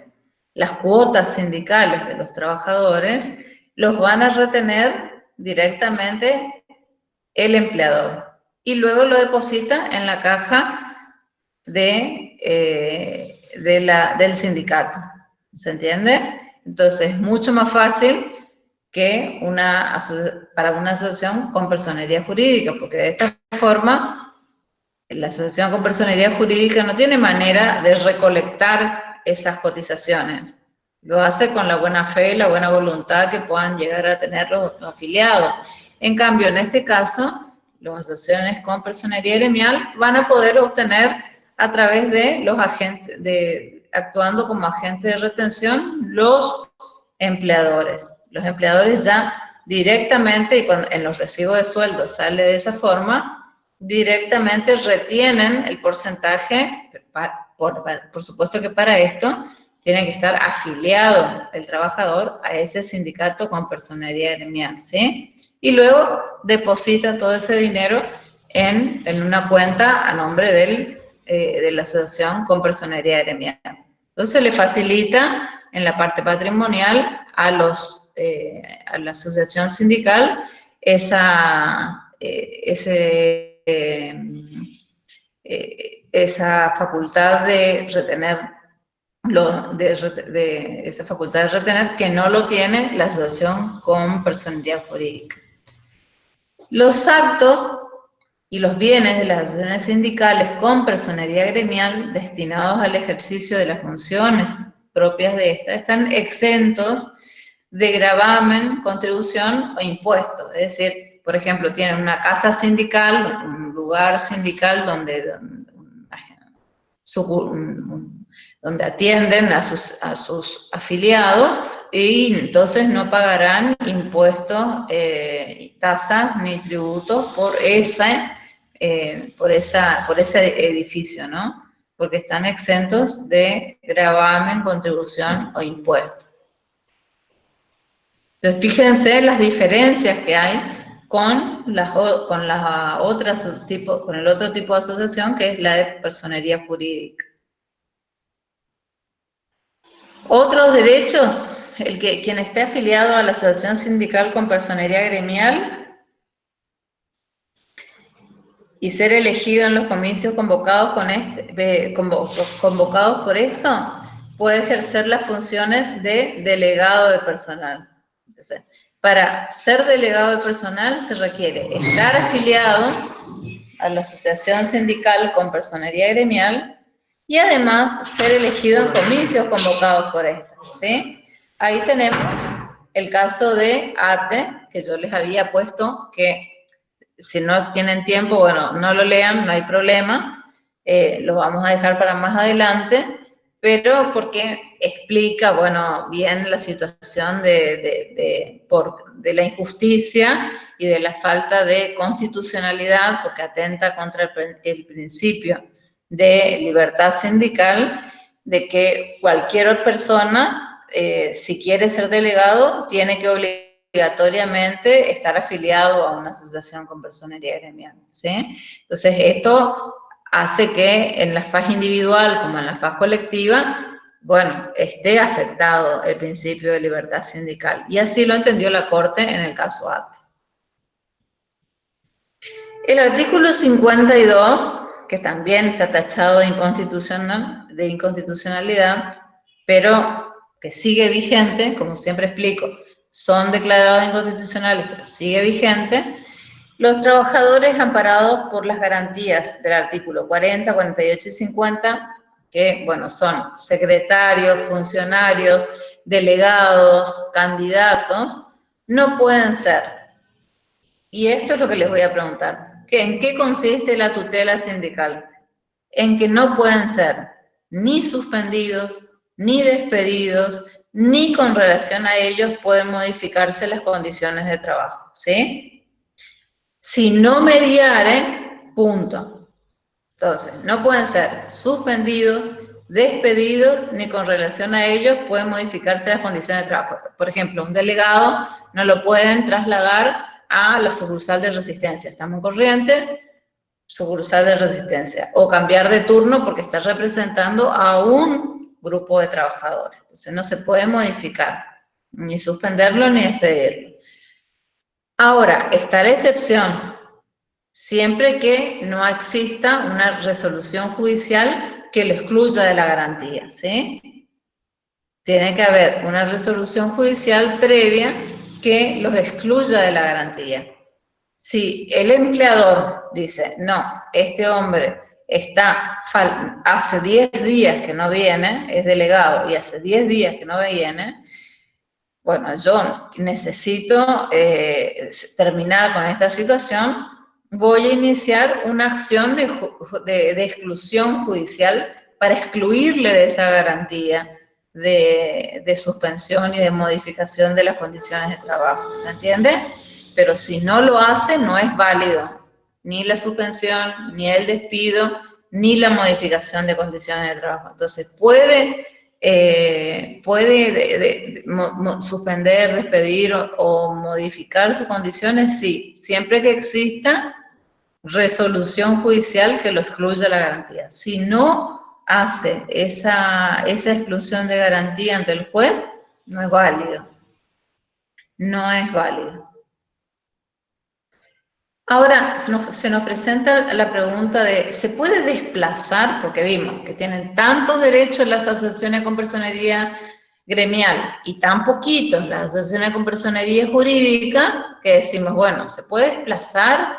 las cuotas sindicales de los trabajadores, los van a retener directamente el empleador y luego lo deposita en la caja del sindicato. ¿Se entiende? Entonces, es mucho más fácil que para una asociación con personería jurídica, porque de esta forma, la asociación con personería jurídica no tiene manera de recolectar esas cotizaciones. Lo hace con la buena fe y la buena voluntad que puedan llegar a tener los afiliados. En cambio, en este caso, las asociaciones con personería gremial van a poder obtener a través de los agentes, actuando como agentes de retención, los empleadores. Los empleadores ya directamente, y cuando en los recibos de sueldo sale de esa forma, directamente retienen el porcentaje, por supuesto que para esto tiene que estar afiliado el trabajador a ese sindicato con personería gremial, ¿sí? Y luego deposita todo ese dinero en una cuenta a nombre de la asociación con personería gremial. Entonces le facilita en la parte patrimonial a la asociación sindical esa facultad de retener esa facultad de retener que no lo tiene la asociación con personería jurídica. Los actos y los bienes de las asociaciones sindicales con personería gremial destinados al ejercicio de las funciones propias de esta están exentos de gravamen, contribución o impuesto. Es decir, por ejemplo, tienen una casa sindical, un lugar sindical donde atienden a sus afiliados y entonces no pagarán impuestos, tasas ni tributos por ese edificio, ¿no? Porque están exentos de gravamen, contribución o impuesto. Entonces, fíjense las diferencias que hay con el otro tipo de asociación, que es la de personería jurídica. Otros derechos, quien esté afiliado a la asociación sindical con personería gremial y ser elegido en los comicios convocados por esto, puede ejercer las funciones de delegado de personal. Entonces, para ser delegado de personal se requiere estar afiliado a la asociación sindical con personería gremial y además ser elegido en comicios convocados por esta, ¿sí? Ahí tenemos el caso de ATE, que yo les había puesto, que si no tienen tiempo, bueno, no lo lean, no hay problema, lo vamos a dejar para más adelante, pero porque explica, bueno, bien la situación de la injusticia y de la falta de constitucionalidad, porque atenta contra el principio de libertad sindical, de que cualquier persona, si quiere ser delegado, tiene que obligatoriamente estar afiliado a una asociación con personería gremial, ¿sí? Entonces, esto hace que en la faz individual como en la faz colectiva, bueno, esté afectado el principio de libertad sindical. Y así lo entendió la Corte en el caso ATE. El artículo 52, que también está tachado de inconstitucionalidad, pero que sigue vigente, como siempre explico, son declarados inconstitucionales, pero sigue vigente, los trabajadores amparados por las garantías del artículo 40, 48 y 50, que, bueno, son secretarios, funcionarios, delegados, candidatos, no pueden ser. Y esto es lo que les voy a preguntar. ¿En qué consiste la tutela sindical? En que no pueden ser ni suspendidos, ni despedidos, ni con relación a ellos pueden modificarse las condiciones de trabajo, ¿sí? Si no mediaren, punto. Entonces, no pueden ser suspendidos, despedidos, ni con relación a ellos pueden modificarse las condiciones de trabajo. Por ejemplo, un delegado no lo pueden trasladar a la sucursal de Resistencia. Estamos en Corrientes, sucursal de Resistencia. O cambiar de turno porque está representando a un grupo de trabajadores. Entonces no se puede modificar, ni suspenderlo ni despedirlo. Ahora, está la excepción, siempre que no exista una resolución judicial que lo excluya de la garantía, ¿sí? Tiene que haber una resolución judicial previa que los excluya de la garantía. Si el empleador dice, no, este hombre hace 10 días que no viene, es delegado y hace 10 días que no viene, bueno, yo necesito terminar con esta situación, voy a iniciar una acción de exclusión judicial para excluirle de esa garantía de suspensión y de modificación de las condiciones de trabajo, ¿se entiende? Pero si no lo hace, no es válido ni la suspensión, ni el despido, ni la modificación de condiciones de trabajo. Entonces, puede suspender, despedir o modificar sus condiciones, sí, siempre que exista resolución judicial que lo excluya la garantía. Si no hace esa exclusión de garantía ante el juez, no es válido. No es válido. Ahora se nos presenta la pregunta de, ¿se puede desplazar? Porque vimos que tienen tantos derechos las asociaciones con personería gremial y tan poquitos las asociaciones con personería jurídica, que decimos, bueno, ¿se puede desplazar?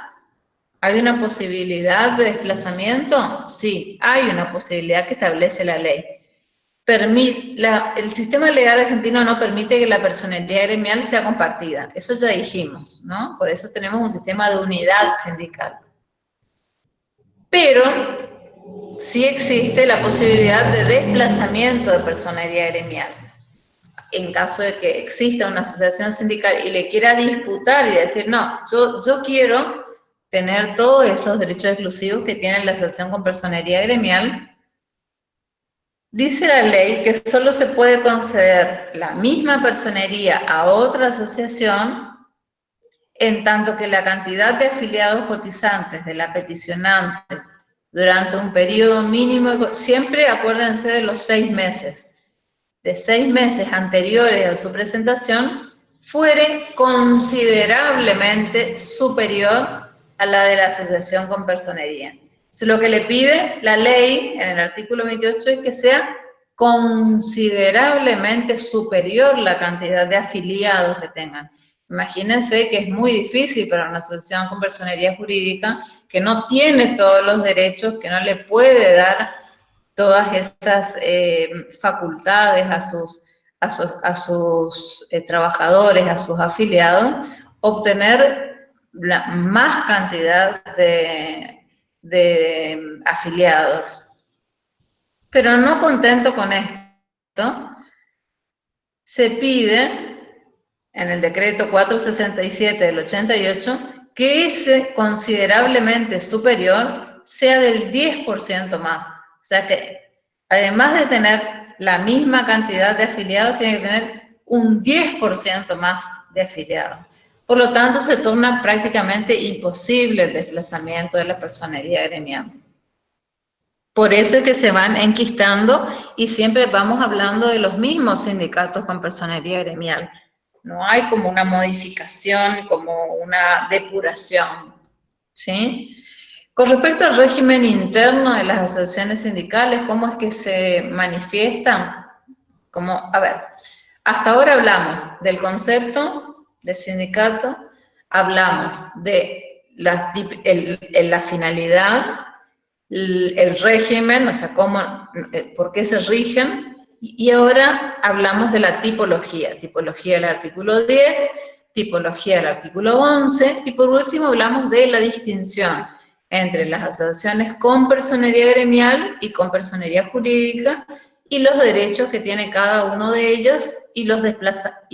¿Hay una posibilidad de desplazamiento? Sí, hay una posibilidad que establece la ley. El sistema legal argentino no permite que la personería gremial sea compartida. Eso ya dijimos, ¿no? Por eso tenemos un sistema de unidad sindical. Pero sí existe la posibilidad de desplazamiento de personería gremial. En caso de que exista una asociación sindical y le quiera disputar y decir, no, yo quiero tener todos esos derechos exclusivos que tiene la asociación con personería gremial, dice la ley que solo se puede conceder la misma personería a otra asociación en tanto que la cantidad de afiliados cotizantes de la peticionante durante un periodo mínimo, siempre acuérdense de los 6 meses, de 6 meses anteriores a su presentación, fuere considerablemente superior a la de la asociación con personería. Lo que le pide la ley en el artículo 28 es que sea considerablemente superior la cantidad de afiliados que tengan. Imagínense que es muy difícil para una asociación con personería jurídica que no tiene todos los derechos, que no le puede dar todas esas facultades a sus trabajadores, a sus afiliados, obtener la más cantidad de afiliados. Pero no contento con esto, se pide en el decreto 467 del 88 que ese considerablemente superior sea del 10% más. O sea que además de tener la misma cantidad de afiliados, tiene que tener un 10% más de afiliados. Por lo tanto, se torna prácticamente imposible el desplazamiento de la personería gremial. Por eso es que se van enquistando y siempre vamos hablando de los mismos sindicatos con personería gremial. No hay como una modificación, como una depuración. ¿sí? Con respecto al régimen interno de las asociaciones sindicales, ¿cómo es que se manifiestan? A ver, hasta ahora hablamos del concepto de sindicato, hablamos de la finalidad, el régimen, o sea, por qué se rigen, y ahora hablamos de la tipología del artículo 10, tipología del artículo 11, y por último hablamos de la distinción entre las asociaciones con personería gremial y con personería jurídica, y los derechos que tiene cada uno de ellos, y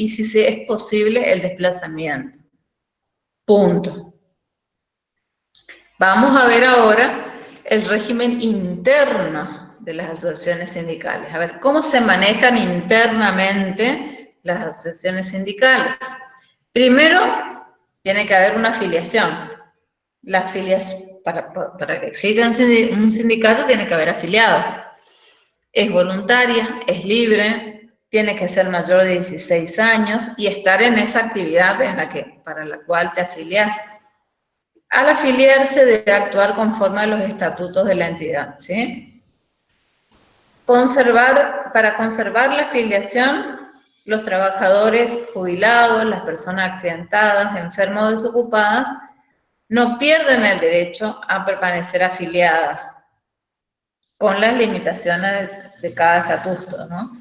si es posible el desplazamiento. Punto. Vamos a ver ahora el régimen interno de las asociaciones sindicales. A ver, ¿cómo se manejan internamente las asociaciones sindicales? Primero, tiene que haber una afiliación. Para que exista un sindicato tiene que haber afiliados. Es voluntaria, es libre, tiene que ser mayor de 16 años y estar en esa actividad para la cual te afilias. Al afiliarse debe actuar conforme a los estatutos de la entidad, ¿sí? Para conservar la afiliación, los trabajadores jubilados, las personas accidentadas, enfermos o desocupadas, no pierden el derecho a permanecer afiliadas, con las limitaciones de cada estatuto, ¿no?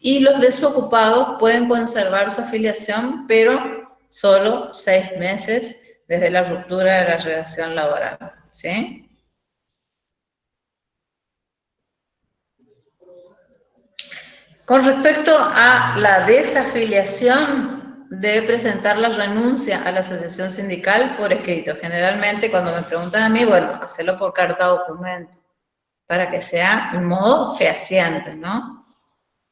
Y los desocupados pueden conservar su afiliación, pero solo 6 meses desde la ruptura de la relación laboral, ¿sí? Con respecto a la desafiliación, debe presentar la renuncia a la asociación sindical por escrito. Generalmente, cuando me preguntan a mí, bueno, hacerlo por carta documento, para que sea un modo fehaciente, ¿no?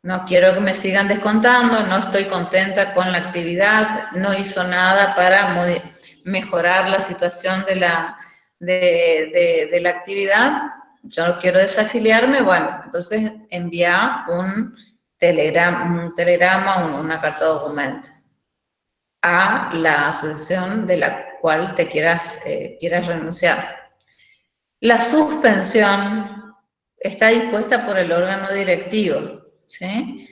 No quiero que me sigan descontando, no estoy contenta con la actividad, no hizo nada para mejorar la situación de la actividad, yo no quiero desafiliarme, bueno, entonces envía un telegrama, una carta documento a la asociación de la cual te quieras renunciar. La suspensión está dispuesta por el órgano directivo, ¿sí?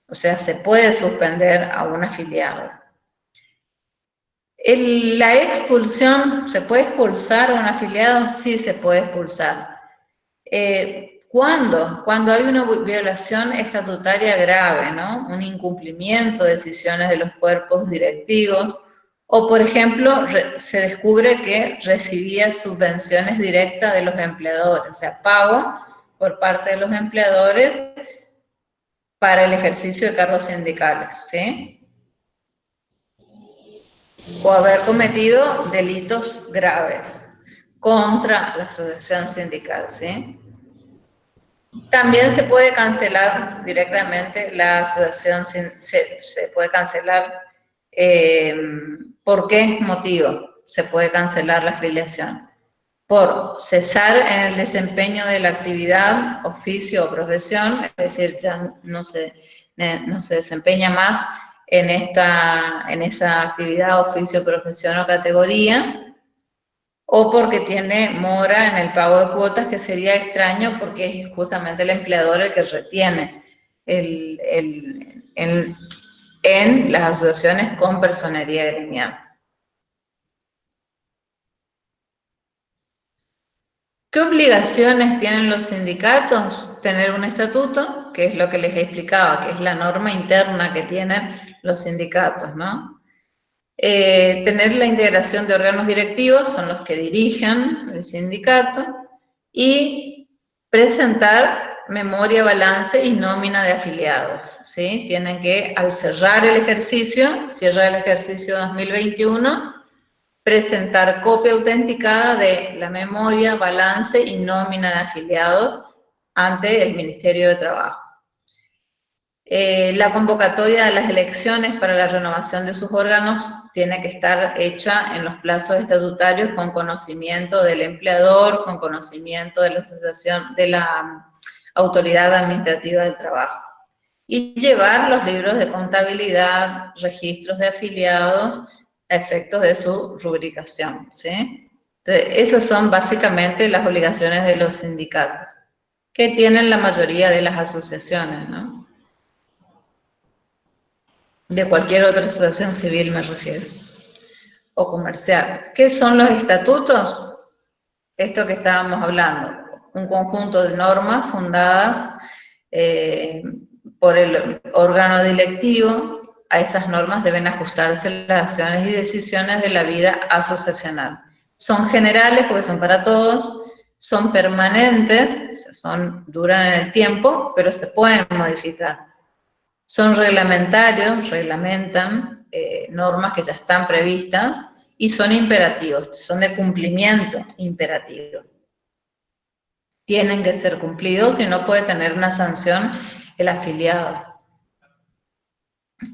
O sea, se puede suspender a un afiliado. La expulsión, ¿se puede expulsar a un afiliado? Sí, se puede expulsar. ¿Cuándo? Cuando hay una violación estatutaria grave, ¿no? Un incumplimiento de decisiones de los cuerpos directivos, o, por ejemplo, se descubre que recibía subvenciones directas de los empleadores, o sea, pago por parte de los empleadores para el ejercicio de cargos sindicales, ¿sí? O haber cometido delitos graves contra la asociación sindical, ¿sí? También se puede cancelar directamente la asociación, se puede cancelar, ¿por qué motivo se puede cancelar la afiliación? Por cesar en el desempeño de la actividad, oficio o profesión, es decir, ya no se desempeña más en esa actividad, oficio, profesión o categoría, o porque tiene mora en el pago de cuotas, que sería extraño porque es justamente el empleador el que retiene en las asociaciones con personería gremial. ¿Qué obligaciones tienen los sindicatos? Tener un estatuto, que es lo que les he explicado, que es la norma interna que tienen los sindicatos, ¿no? Tener la integración de órganos directivos, son los que dirigen el sindicato, y presentar memoria, balance y nómina de afiliados, ¿sí? Tienen que, al cerrar el ejercicio, cierra el ejercicio 2021, presentar copia autenticada de la memoria, balance y nómina de afiliados ante el Ministerio de Trabajo. La convocatoria de las elecciones para la renovación de sus órganos tiene que estar hecha en los plazos estatutarios con conocimiento del empleador, con conocimiento de la asociación, de la autoridad administrativa del trabajo. Y llevar los libros de contabilidad, registros de afiliados, a efectos de su rubricación, ¿sí? Entonces, esas son básicamente las obligaciones de los sindicatos, que tienen la mayoría de las asociaciones, ¿no? De cualquier otra asociación civil me refiero, o comercial. ¿Qué son los estatutos? Esto que estábamos hablando, un conjunto de normas fundadas por el órgano directivo. A esas normas deben ajustarse las acciones y decisiones de la vida asociacional. Son generales porque son para todos, son permanentes, duran en el tiempo, pero se pueden modificar. Son reglamentarios, reglamentan normas que ya están previstas, y son imperativos, son de cumplimiento imperativo. Tienen que ser cumplidos y no puede tener una sanción el afiliado,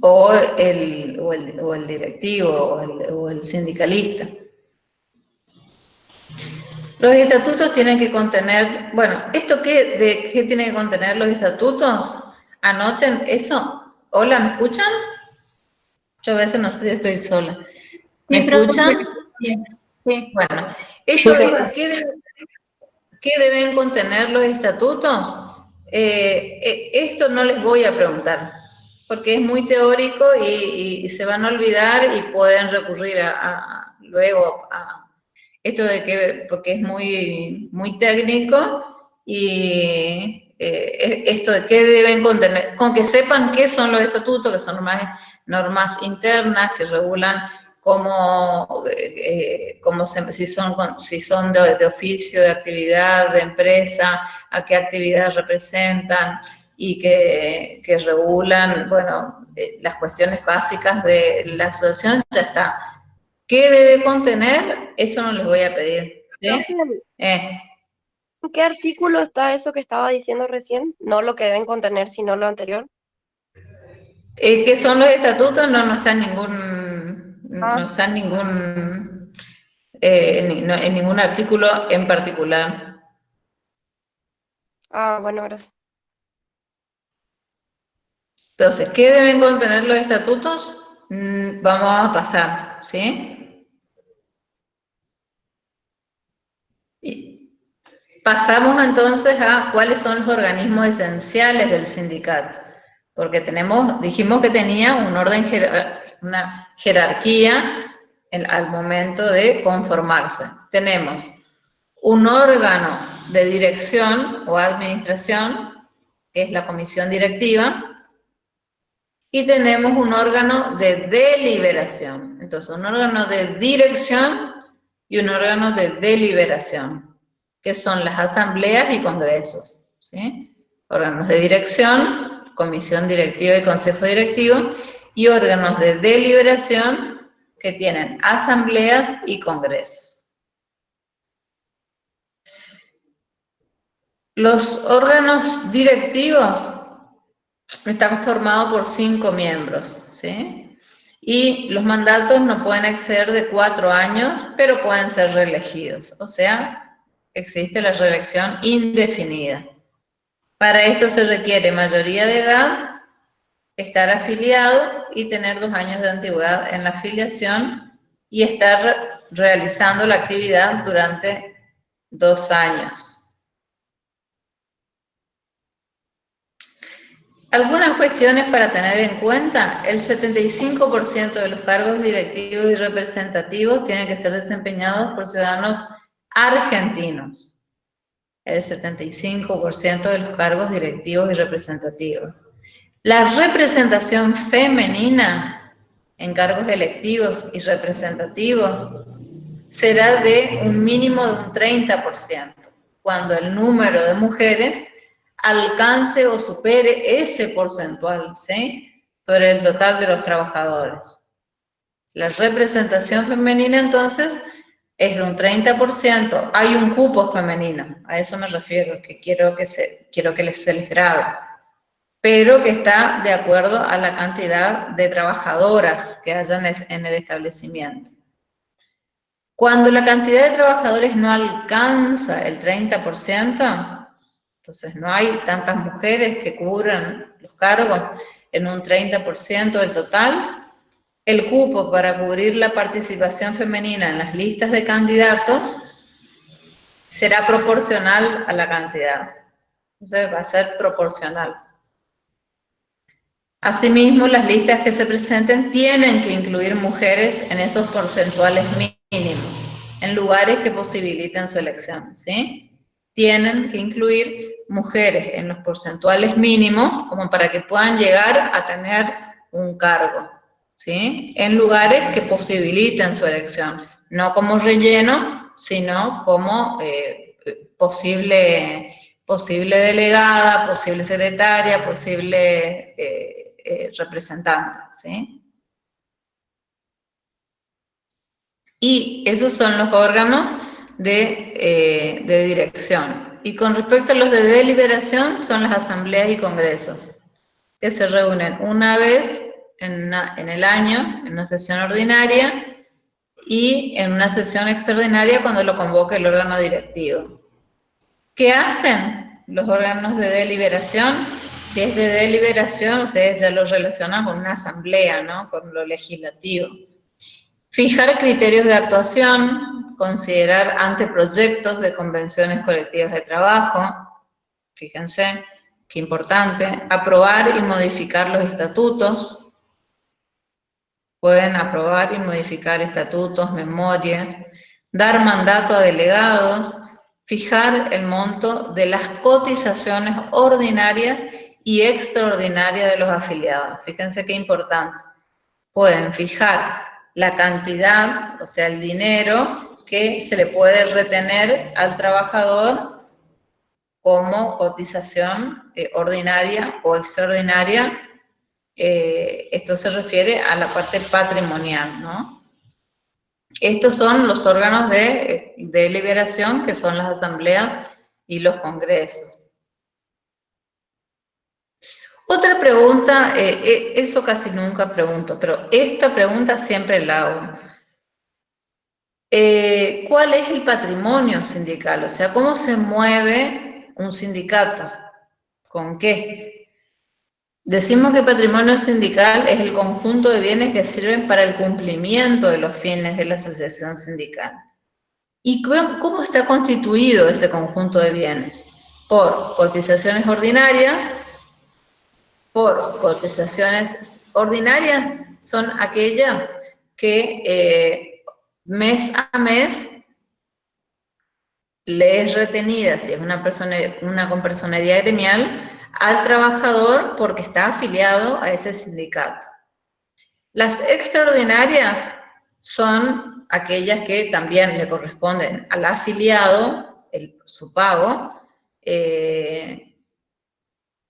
o el directivo, o el sindicalista. Los estatutos tienen que contener, bueno, ¿qué tienen que contener los estatutos? Anoten eso. Hola, ¿me escuchan? Yo a veces no sé si estoy sola. ¿Me escuchan?
Sí.
Bueno, ¿qué deben contener los estatutos? Esto no les voy a preguntar, porque es muy teórico y se van a olvidar y pueden recurrir luego a esto porque es muy, muy técnico, y esto de qué deben contener, con que sepan qué son los estatutos, que son normas internas que regulan si son de oficio, de actividad, de empresa, a qué actividad representan, y que regulan, bueno, las cuestiones básicas de la asociación. Ya está. ¿Qué debe contener? Eso no les voy a pedir, ¿sí?
¿En qué artículo está eso que estaba diciendo recién? No lo que deben contener, sino lo anterior.
¿Qué son los estatutos? No está en ningún artículo en particular.
Bueno, gracias.
Entonces, ¿qué deben contener los estatutos? Vamos a pasar, ¿sí? Y pasamos entonces a cuáles son los organismos esenciales del sindicato. Porque dijimos que tenía un orden, una jerarquía al momento de conformarse. Tenemos un órgano de dirección o administración, que es la comisión directiva, y tenemos un órgano de deliberación. Entonces, un órgano de dirección y un órgano de deliberación, que son las asambleas y congresos, ¿sí? Órganos de dirección, comisión directiva y consejo directivo, y órganos de deliberación que tienen asambleas y congresos. Los órganos directivos están formados por 5 miembros, ¿sí? Y los mandatos no pueden exceder de 4 años, pero pueden ser reelegidos. O sea, existe la reelección indefinida. Para esto se requiere mayoría de edad, estar afiliado y tener 2 años de antigüedad en la afiliación, y estar realizando la actividad durante 2 años. Algunas cuestiones para tener en cuenta: el 75% de los cargos directivos y representativos tienen que ser desempeñados por ciudadanos argentinos. El 75% de los cargos directivos y representativos. La representación femenina en cargos electivos y representativos será de un mínimo de un 30%, cuando el número de mujeres alcance o supere ese porcentual, ¿sí?, sobre el total de los trabajadores. La representación femenina, entonces, es de un 30%. Hay un cupo femenino, a eso me refiero, que quiero que se les grabe, pero que está de acuerdo a la cantidad de trabajadoras que hayan en el establecimiento. Cuando la cantidad de trabajadores no alcanza el 30%, entonces no hay tantas mujeres que cubran los cargos en un 30% del total, el cupo para cubrir la participación femenina en las listas de candidatos será proporcional a la cantidad. Entonces va a ser proporcional. Asimismo, las listas que se presenten tienen que incluir mujeres en esos porcentuales mínimos, en lugares que posibiliten su elección, ¿sí? Tienen que incluir mujeres en los porcentuales mínimos como para que puedan llegar a tener un cargo, ¿sí? En lugares que posibiliten su elección, no como relleno, sino como posible delegada, posible secretaria, posible representante, ¿sí? Y esos son los órganos de dirección. Y con respecto a los de deliberación, son las asambleas y congresos, que se reúnen una vez en el año, en una sesión ordinaria, y en una sesión extraordinaria cuando lo convoque el órgano directivo. ¿Qué hacen los órganos de deliberación? Si es de deliberación, ustedes ya lo relacionan con una asamblea, ¿no? Con lo legislativo. Fijar criterios de actuación, considerar anteproyectos de convenciones colectivas de trabajo, fíjense, qué importante, aprobar y modificar los estatutos, pueden aprobar y modificar estatutos, memorias, dar mandato a delegados, fijar el monto de las cotizaciones ordinarias y extraordinarias de los afiliados. Fíjense qué importante. Pueden fijar la cantidad, o sea, el dinero que se le puede retener al trabajador como cotización ordinaria o extraordinaria. Esto se refiere a la parte patrimonial, ¿no? Estos son los órganos de deliberación, que son las asambleas y los congresos. Otra pregunta, eso casi nunca pregunto, pero esta pregunta siempre la hago. ¿Cuál es el patrimonio sindical? O sea, ¿cómo se mueve un sindicato? ¿Con qué? Decimos que patrimonio sindical es el conjunto de bienes que sirven para el cumplimiento de los fines de la asociación sindical. ¿Y cómo está constituido ese conjunto de bienes? Por cotizaciones ordinarias. Por cotizaciones ordinarias son aquellas que mes a mes le es retenida, si es una compersonería gremial, al trabajador porque está afiliado a ese sindicato. Las extraordinarias son aquellas que también le corresponden al afiliado, su pago,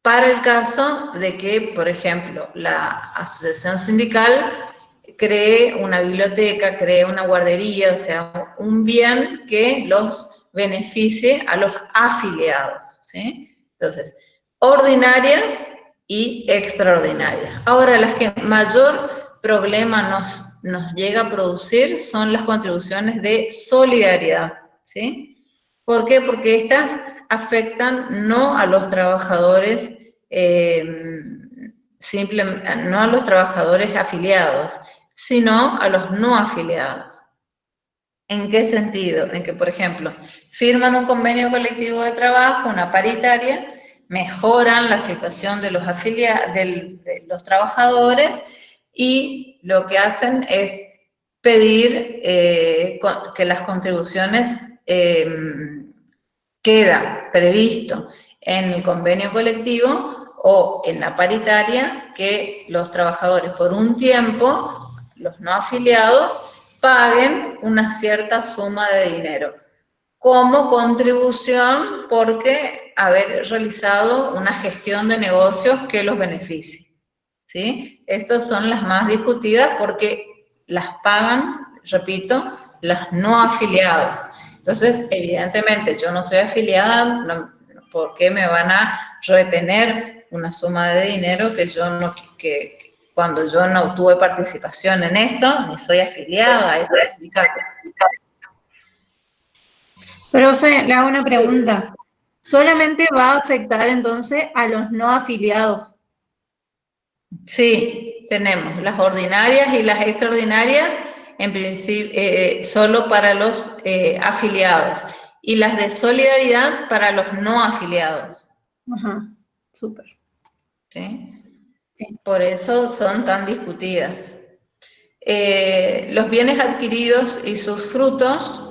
para el caso de que, por ejemplo, la asociación sindical cree una biblioteca, cree una guardería, o sea, un bien que los beneficie a los afiliados, ¿sí? Entonces, ordinarias y extraordinarias. Ahora, las que mayor problema nos llega a producir son las contribuciones de solidaridad, ¿sí? ¿Por qué? Porque estas afectan no a los trabajadores, no a los trabajadores afiliados, sino a los no afiliados. ¿En qué sentido? En que, por ejemplo, firman un convenio colectivo de trabajo, una paritaria, mejoran la situación de los trabajadores y lo que hacen es pedir que las contribuciones queda previsto en el convenio colectivo o en la paritaria que los trabajadores por un tiempo, los no afiliados, paguen una cierta suma de dinero como contribución porque haber realizado una gestión de negocios que los beneficie, ¿sí? Estas son las más discutidas porque las pagan, repito, los no afiliados. Entonces, evidentemente, yo no soy afiliada, ¿por qué me van a retener una suma de dinero que cuando yo no tuve participación en esto, ni soy afiliada a este sindicato?
Profe, le hago una pregunta. ¿Solamente va a afectar entonces a los no afiliados?
Sí, tenemos las ordinarias y las extraordinarias, en principio, solo para los afiliados. y las de solidaridad para los no afiliados.
Ajá, súper.
¿Sí?
Sí.
Por eso son tan discutidas. Los bienes adquiridos y sus frutos,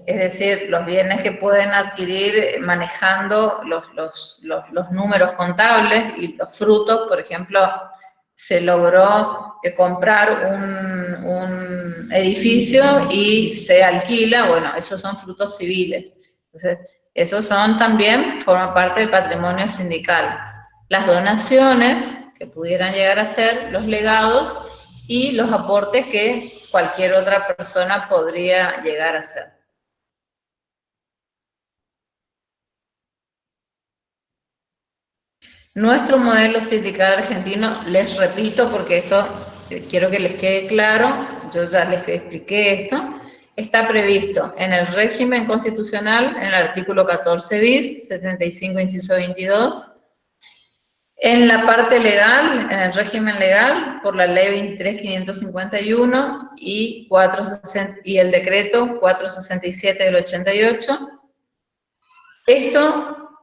es decir, los bienes que pueden adquirir manejando los números contables y los frutos, por ejemplo, se logró comprar un edificio y se alquila, bueno, esos son frutos civiles. Entonces, esos forman parte del patrimonio sindical. Las donaciones que pudieran llegar a ser, los legados y los aportes que cualquier otra persona podría llegar a hacer. Nuestro modelo sindical argentino, les repito porque esto quiero que les quede claro, yo ya les expliqué esto, está previsto en el régimen constitucional, en el artículo 14 bis, 75 inciso 22, en la parte legal, en el régimen legal, por la ley 23.551 y el decreto 467 del 88. Esto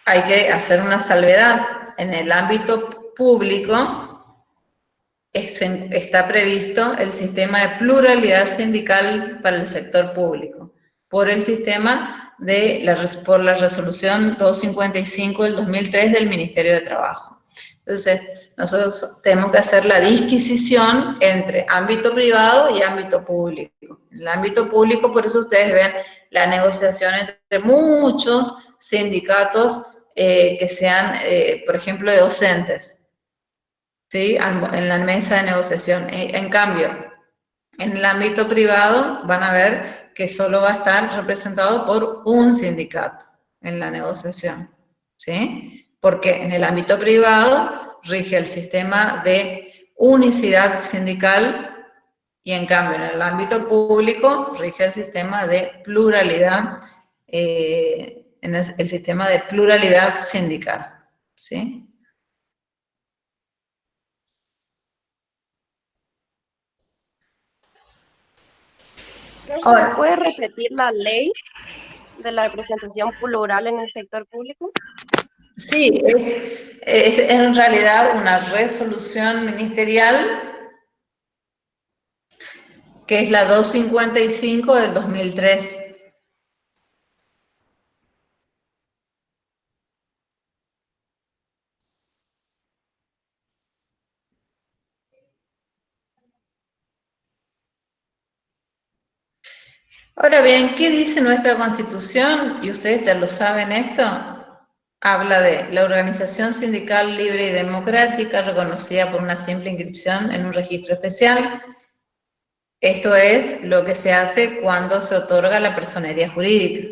hay que hacer una salvedad. En el ámbito público está previsto el sistema de pluralidad sindical para el sector público, por el sistema por la resolución 255 del 2003 del Ministerio de Trabajo. Entonces, nosotros tenemos que hacer la disquisición entre ámbito privado y ámbito público. En el ámbito público, por eso ustedes ven la negociación entre muchos sindicatos que sean, por ejemplo, de docentes, ¿sí? En la mesa de negociación. En cambio, en el ámbito privado van a ver que solo va a estar representado por un sindicato en la negociación, ¿sí? Porque en el ámbito privado rige el sistema de unicidad sindical y en cambio en el ámbito público rige el sistema de pluralidad, el sistema de pluralidad sindical, ¿sí?
Ahora, ¿puede repetir la ley de la representación plural en el sector público?
Sí, es en realidad una resolución ministerial que es la 255 del 2003. Ahora bien, ¿qué dice nuestra Constitución? Y ustedes ya lo saben esto. Habla de la organización sindical libre y democrática reconocida por una simple inscripción en un registro especial. Esto es lo que se hace cuando se otorga la personería jurídica.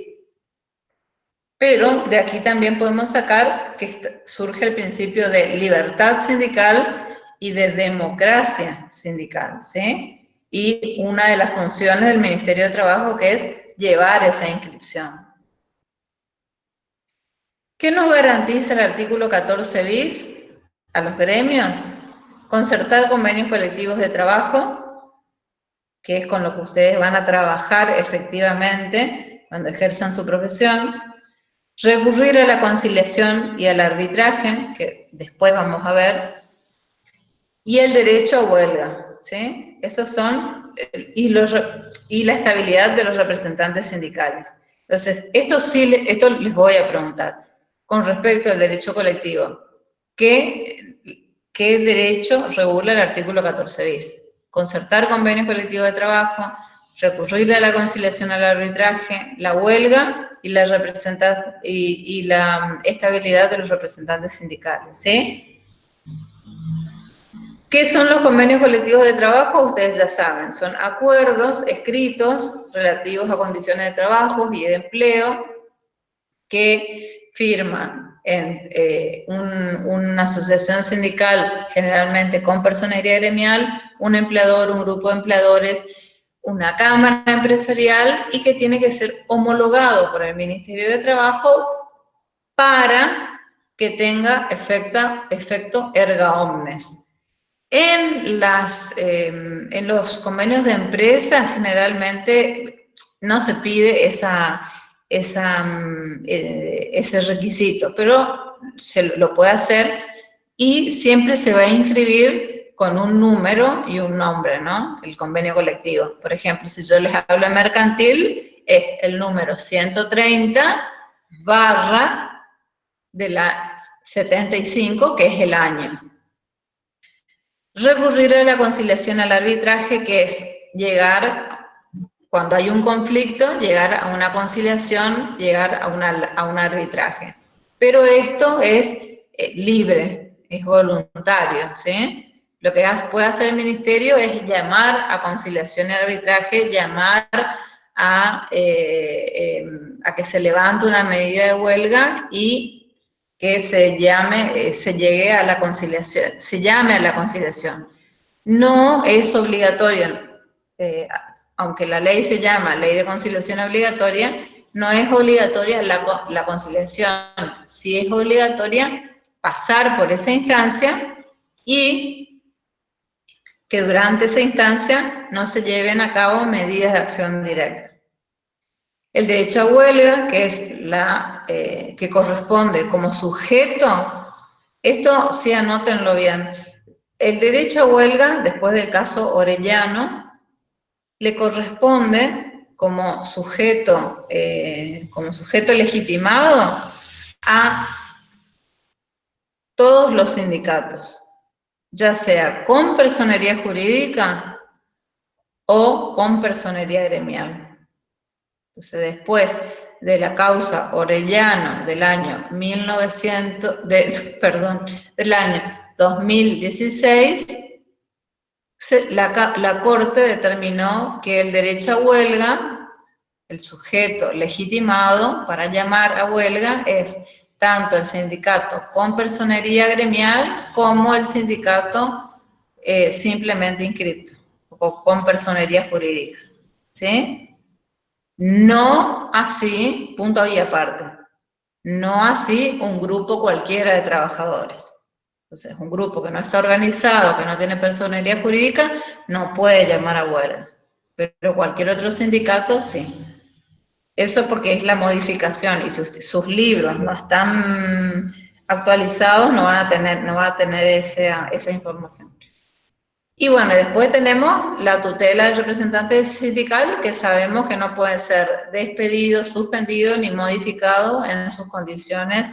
Pero de aquí también podemos sacar que surge el principio de libertad sindical y de democracia sindical, ¿sí? Y una de las funciones del Ministerio de Trabajo que es llevar esa inscripción. ¿Qué nos garantiza el artículo 14 bis a los gremios? Concertar convenios colectivos de trabajo, que es con lo que ustedes van a trabajar efectivamente cuando ejerzan su profesión. Recurrir a la conciliación y al arbitraje, que después vamos a ver. Y el derecho a huelga, ¿sí? Esos son, y la estabilidad de los representantes sindicales. Entonces, esto les voy a preguntar. Con respecto al derecho colectivo, ¿qué derecho regula el artículo 14 bis? Concertar convenios colectivos de trabajo, recurrir a la conciliación al arbitraje, la huelga y la estabilidad de los representantes sindicales, ¿sí? ¿Qué son los convenios colectivos de trabajo? Ustedes ya saben, son acuerdos escritos relativos a condiciones de trabajo y de empleo que firman una asociación sindical, generalmente con personería gremial, un empleador, un grupo de empleadores, una cámara empresarial y que tiene que ser homologado por el Ministerio de Trabajo para que tenga efecto erga omnes. En los convenios de empresa, generalmente, no se pide ese requisito, pero se lo puede hacer y siempre se va a inscribir con un número y un nombre, ¿no? El convenio colectivo. Por ejemplo, si yo les hablo de mercantil, es el número 130 barra de la 75, que es el año. Recurrir a la conciliación al arbitraje, que es llegar, cuando hay un conflicto, llegar a una conciliación, llegar a un arbitraje. Pero esto es libre, es voluntario, ¿sí? Lo que puede hacer el ministerio es llamar a conciliación y arbitraje, llamar a que se levante una medida de huelga y que se llegue a la conciliación, se llame a la conciliación. No es obligatorio, aunque la ley se llama Ley de Conciliación Obligatoria, no es obligatoria la conciliación. Sí es obligatoria pasar por esa instancia y que durante esa instancia no se lleven a cabo medidas de acción directa. El derecho a huelga, que es que corresponde como sujeto, esto sí anótenlo bien. El derecho a huelga, después del caso Orellano, le corresponde como sujeto legitimado a todos los sindicatos, ya sea con personería jurídica o con personería gremial. Entonces, después de la causa Orellano del año del año 2016, la Corte determinó que el derecho a huelga, el sujeto legitimado para llamar a huelga es tanto el sindicato con personería gremial como el sindicato simplemente inscripto o con personería jurídica, ¿sí? No así, punto y aparte, no así un grupo cualquiera de trabajadores. Entonces, un grupo que no está organizado, que no tiene personería jurídica, no puede llamar a huelga. Pero cualquier otro sindicato, sí. Eso porque es la modificación y sus libros no están actualizados, no van a tener esa información. Y bueno, después tenemos la tutela del representante sindical, que sabemos que no puede ser despedido, suspendido ni modificado en sus condiciones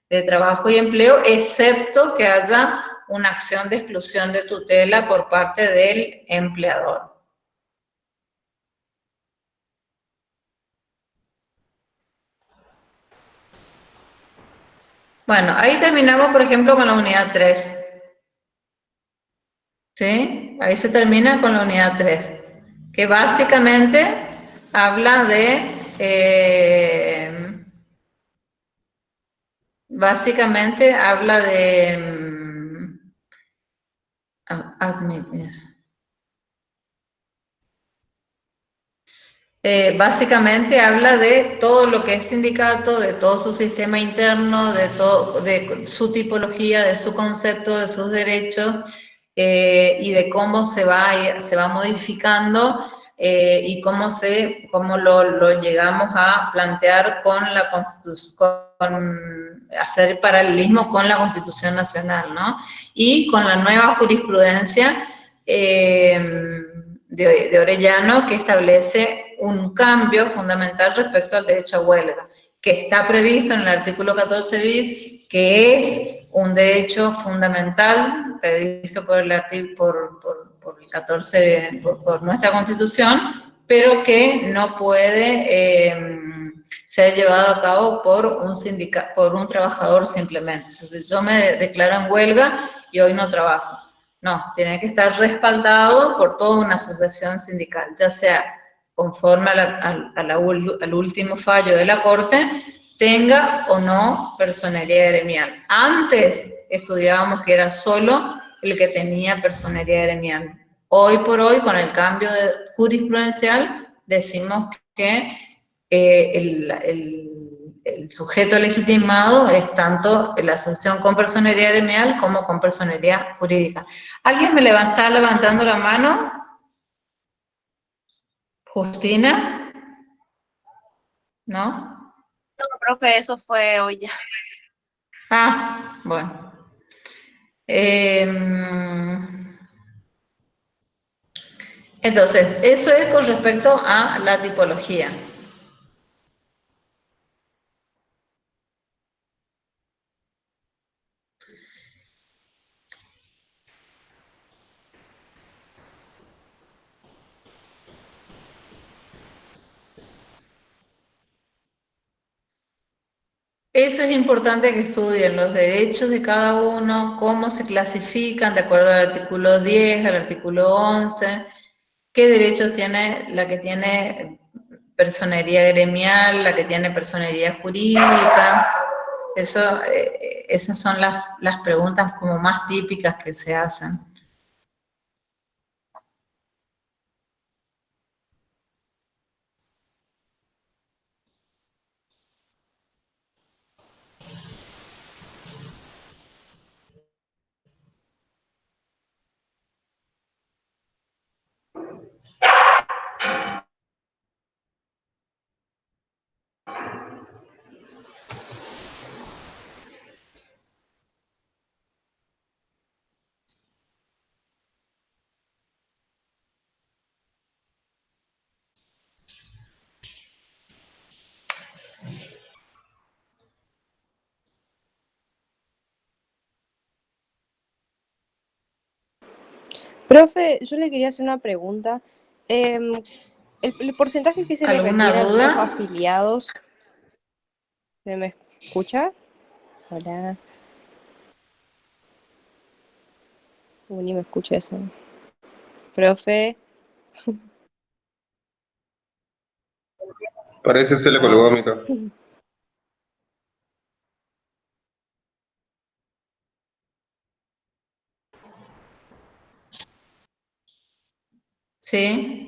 de trabajo y empleo, excepto que haya una acción de exclusión de tutela por parte del empleador. Bueno, ahí terminamos, por ejemplo, con la unidad 3. ¿Sí? Ahí se termina con la unidad 3, que básicamente habla de admitir. Básicamente habla de todo lo que es sindicato, de todo su sistema interno, de su tipología, de su concepto, de sus derechos, y de cómo se va modificando y cómo lo llegamos a plantear con la Constitución, hacer paralelismo con la Constitución Nacional, ¿no? Y con la nueva jurisprudencia de Orellano, que establece un cambio fundamental respecto al derecho a huelga, que está previsto en el artículo 14 bis, que es un derecho fundamental previsto por el nuestra Constitución, pero que no puede ser llevado a cabo por un trabajador simplemente. Entonces, yo me declaro en huelga y hoy no trabajo. No, tiene que estar respaldado por toda una asociación sindical, ya sea conforme al último fallo de la Corte, tenga o no personería gremial. Antes estudiábamos que era solo el que tenía personería gremial. Hoy por hoy, con el cambio jurisprudencial, decimos que el sujeto legitimado es tanto la asociación con personería gremial como con personería jurídica. ¿Alguien me está levantando la mano? Justina. ¿no?
No, profe, eso fue hoy ya.
Ah, bueno. Entonces, eso es con respecto a la tipología. Eso es importante que estudien los derechos de cada uno, cómo se clasifican de acuerdo al artículo 10, al artículo 11, qué derechos tiene la que tiene personería gremial, la que tiene personería jurídica. Eso, esas son las preguntas como más típicas que se hacen.
Profe, yo le quería hacer una pregunta. El porcentaje que se le
¿Alguna
retira a los
duda?
afiliados, ¿se me escucha? Hola. Ni me escucha eso. Profe.
Parece se le colgó a Mica.
Sí.